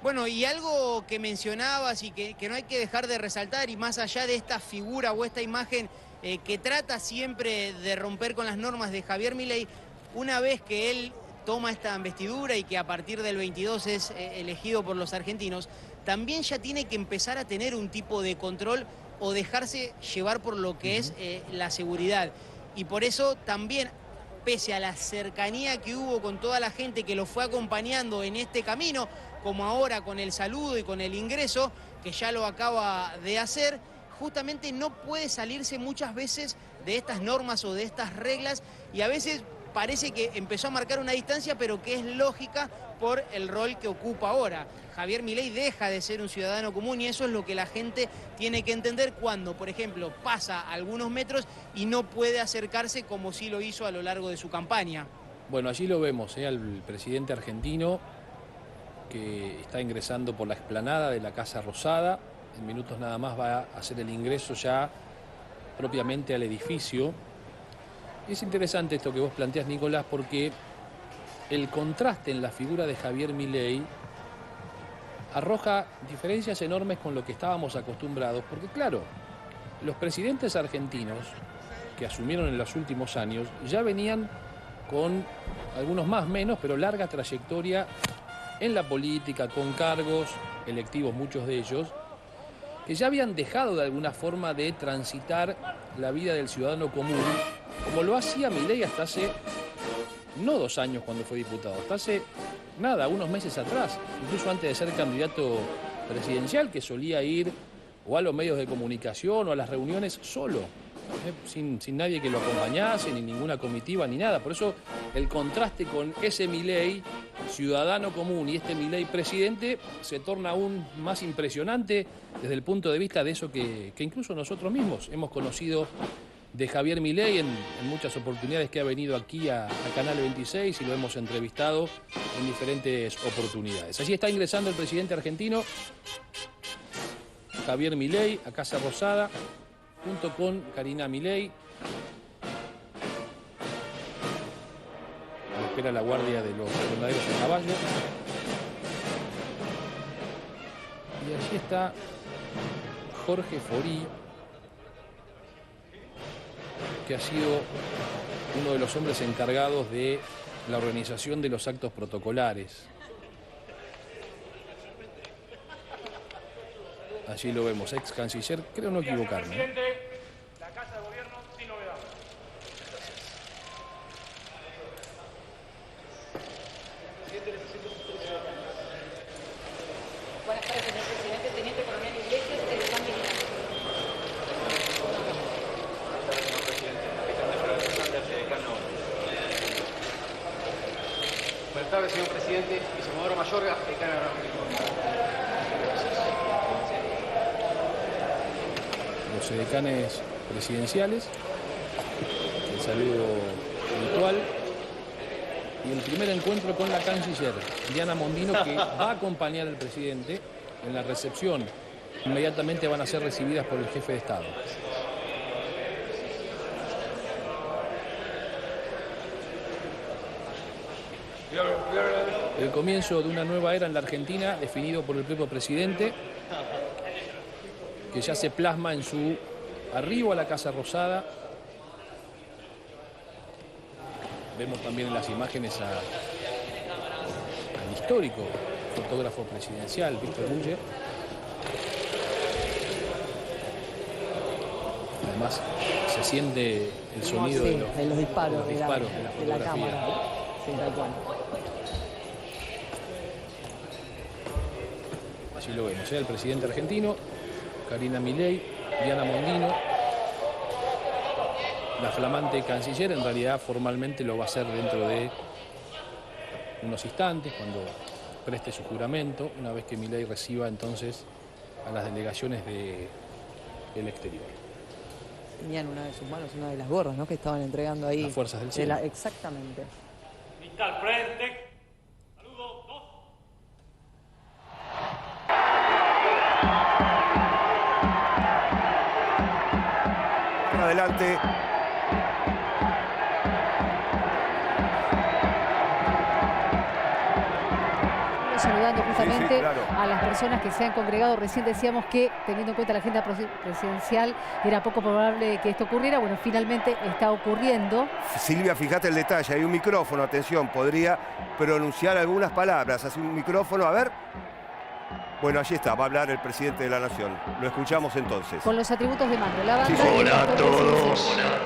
Bueno, y algo que mencionabas y que no hay que dejar de resaltar, y más allá de esta figura o esta imagen que trata siempre de romper con las normas de Javier Milei, una vez que él toma esta investidura y que a partir del 22 es elegido por los argentinos, también ya tiene que empezar a tener un tipo de control o dejarse llevar por lo que es la seguridad. Y por eso también, pese a la cercanía que hubo con toda la gente que lo fue acompañando en este camino, como ahora con el saludo y con el ingreso, que ya lo acaba de hacer, justamente no puede salirse muchas veces de estas normas o de estas reglas, y a veces parece que empezó a marcar una distancia, pero que es lógica por el rol que ocupa ahora. Javier Milei deja de ser un ciudadano común y eso es lo que la gente tiene que entender cuando, por ejemplo, pasa algunos metros y no puede acercarse como sí lo hizo a lo largo de su campaña. Bueno, allí lo vemos, al presidente argentino que está ingresando por la explanada de la Casa Rosada. En minutos nada más va a hacer el ingreso ya propiamente al edificio. Es interesante esto que vos planteás, Nicolás, porque el contraste en la figura de Javier Milei arroja diferencias enormes con lo que estábamos acostumbrados, porque claro, los presidentes argentinos que asumieron en los últimos años ya venían con algunos más menos, pero larga trayectoria en la política, con cargos electivos, muchos de ellos, que ya habían dejado de alguna forma de transitar la vida del ciudadano común, como lo hacía Milei hasta hace, no 2 años cuando fue diputado, hasta hace, unos meses atrás, incluso antes de ser candidato presidencial, que solía ir o a los medios de comunicación o a las reuniones solo, sin nadie que lo acompañase, ni ninguna comitiva, ni nada. Por eso el contraste con ese Milei, ciudadano común, y este Milei presidente, se torna aún más impresionante desde el punto de vista de eso que incluso nosotros mismos hemos conocido de Javier Milei en muchas oportunidades que ha venido aquí a Canal 26 y lo hemos entrevistado en diferentes oportunidades. Allí está ingresando el presidente argentino, Javier Milei, a Casa Rosada. junto con Karina Milei. Espera la guardia de los soldados a caballo. Y allí está Jorge Forí, que ha sido uno de los hombres encargados de la organización de los actos protocolares. Allí lo vemos, ex canciller, creo no equivocarme. La Casa de Gobierno sin novedad. Buenas tardes, señor presidente. Teniente Coronel Iglesias, del San Militar. Señor presidente. Buenas tardes, señor presidente. Viceministro Mayorga, decano de la Los edecanes presidenciales, el saludo habitual y el primer encuentro con la canciller Diana Mondino, que va a acompañar al presidente en la recepción. Inmediatamente van a ser recibidas por el jefe de Estado. El comienzo de una nueva era en la Argentina, definido por el propio presidente, que ya se plasma en su arribo a la Casa Rosada. Vemos también en las imágenes al histórico fotógrafo presidencial, Víctor Bulle. Además, se siente el sonido de los disparos de la fotografía. cámara. Sí, tal cual. Allí lo vemos, el presidente argentino, Karina Milei, Diana Mondino, la flamante canciller. En realidad formalmente lo va a hacer dentro de unos instantes, cuando preste su juramento, una vez que Milei reciba entonces a las delegaciones del exterior. Tenían una de sus manos una de las gorras, ¿no?, que estaban entregando ahí. Las fuerzas del cielo. Exactamente. Al frente. Saludo, 2. Adelante. Saludando justamente Sí, claro, a las personas que se han congregado. Recién decíamos que, teniendo en cuenta la agenda presidencial, era poco probable que esto ocurriera. Bueno, finalmente está ocurriendo. Silvia, fíjate el detalle, hay un micrófono, atención, podría pronunciar algunas palabras. Hace un micrófono, a ver. Bueno, allí está, va a hablar el presidente de la Nación. Lo escuchamos entonces. Con los atributos de mando. La banda Sí, y el hola a actor todos. presidencial.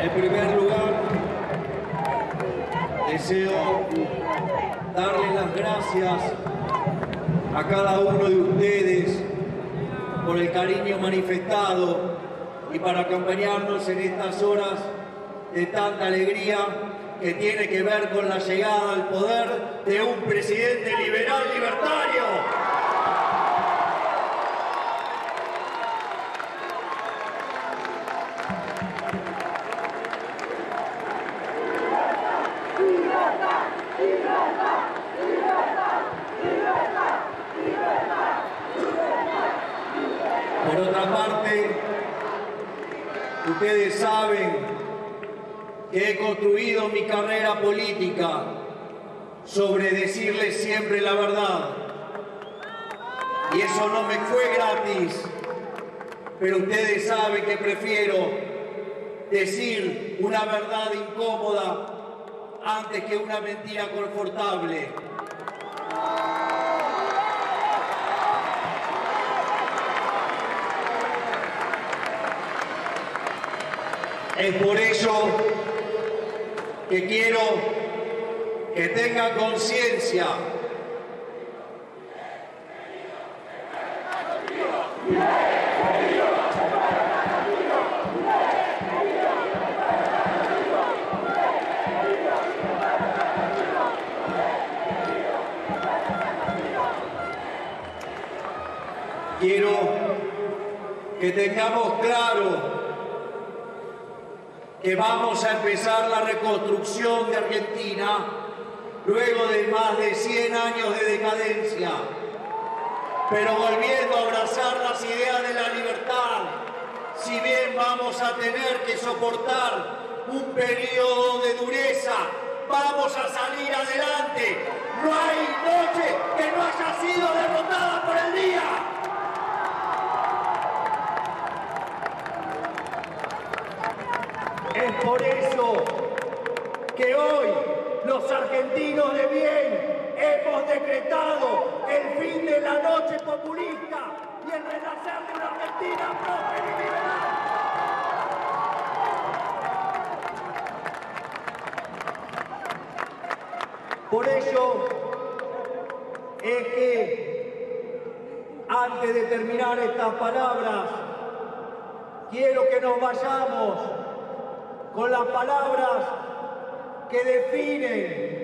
En primer lugar, deseo darle las gracias a cada uno de ustedes por el cariño manifestado y para acompañarnos en estas horas de tanta alegría que tiene que ver con la llegada al poder de un presidente liberal libertario. Por otra parte, ustedes saben que he construido mi carrera política sobre decirles siempre la verdad. Y eso no me fue gratis. Pero ustedes saben que prefiero decir una verdad incómoda antes que una mentira confortable. Es por ello que quiero que tengan conciencia quiero que tengamos claro que vamos a empezar la reconstrucción de Argentina luego de más de 100 años de decadencia, pero volviendo a abrazar las ideas de la libertad, si bien vamos a tener que soportar un periodo de dureza, vamos a salir adelante. No hay noche que no haya sido derrotada por el día. Es por eso que hoy los argentinos de bien hemos decretado el fin de la noche populista y el renacer de una Argentina próspera y liberal. Por ello es que antes de terminar estas palabras quiero que nos vayamos con las palabras que definen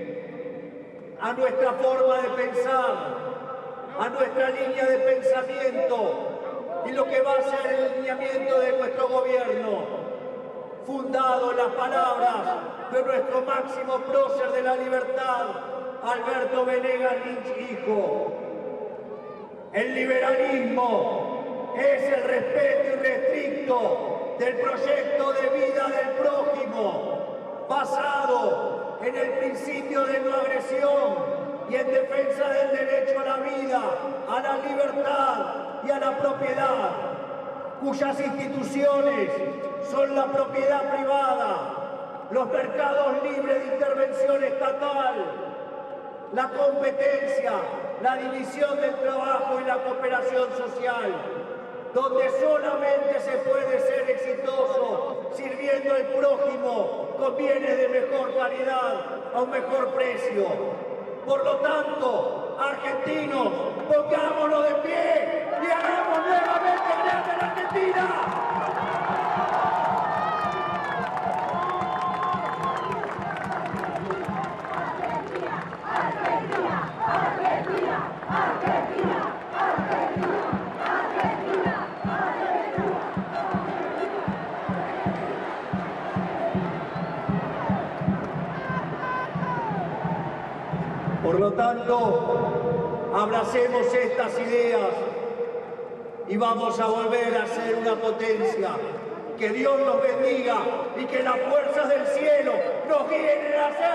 a nuestra forma de pensar, a nuestra línea de pensamiento y lo que va a ser el lineamiento de nuestro gobierno, fundado en las palabras de nuestro máximo prócer de la libertad, Alberto Venegas Lynch, hijo. El liberalismo es el respeto irrestricto del proyecto de vida del prójimo, basado en el principio de no agresión y en defensa del derecho a la vida, a la libertad y a la propiedad, cuyas instituciones son la propiedad privada, los mercados libres de intervención estatal, la competencia, la división del trabajo y la cooperación social, donde solamente se puede ser exitoso sirviendo al prójimo con bienes de mejor calidad a un mejor precio. Por lo tanto, argentinos, pongámonos de pie y hagamos nuevamente grande la Argentina. Por lo tanto, abracemos estas ideas y vamos a volver a ser una potencia. Que Dios nos bendiga y que las fuerzas del cielo nos guíen en hacer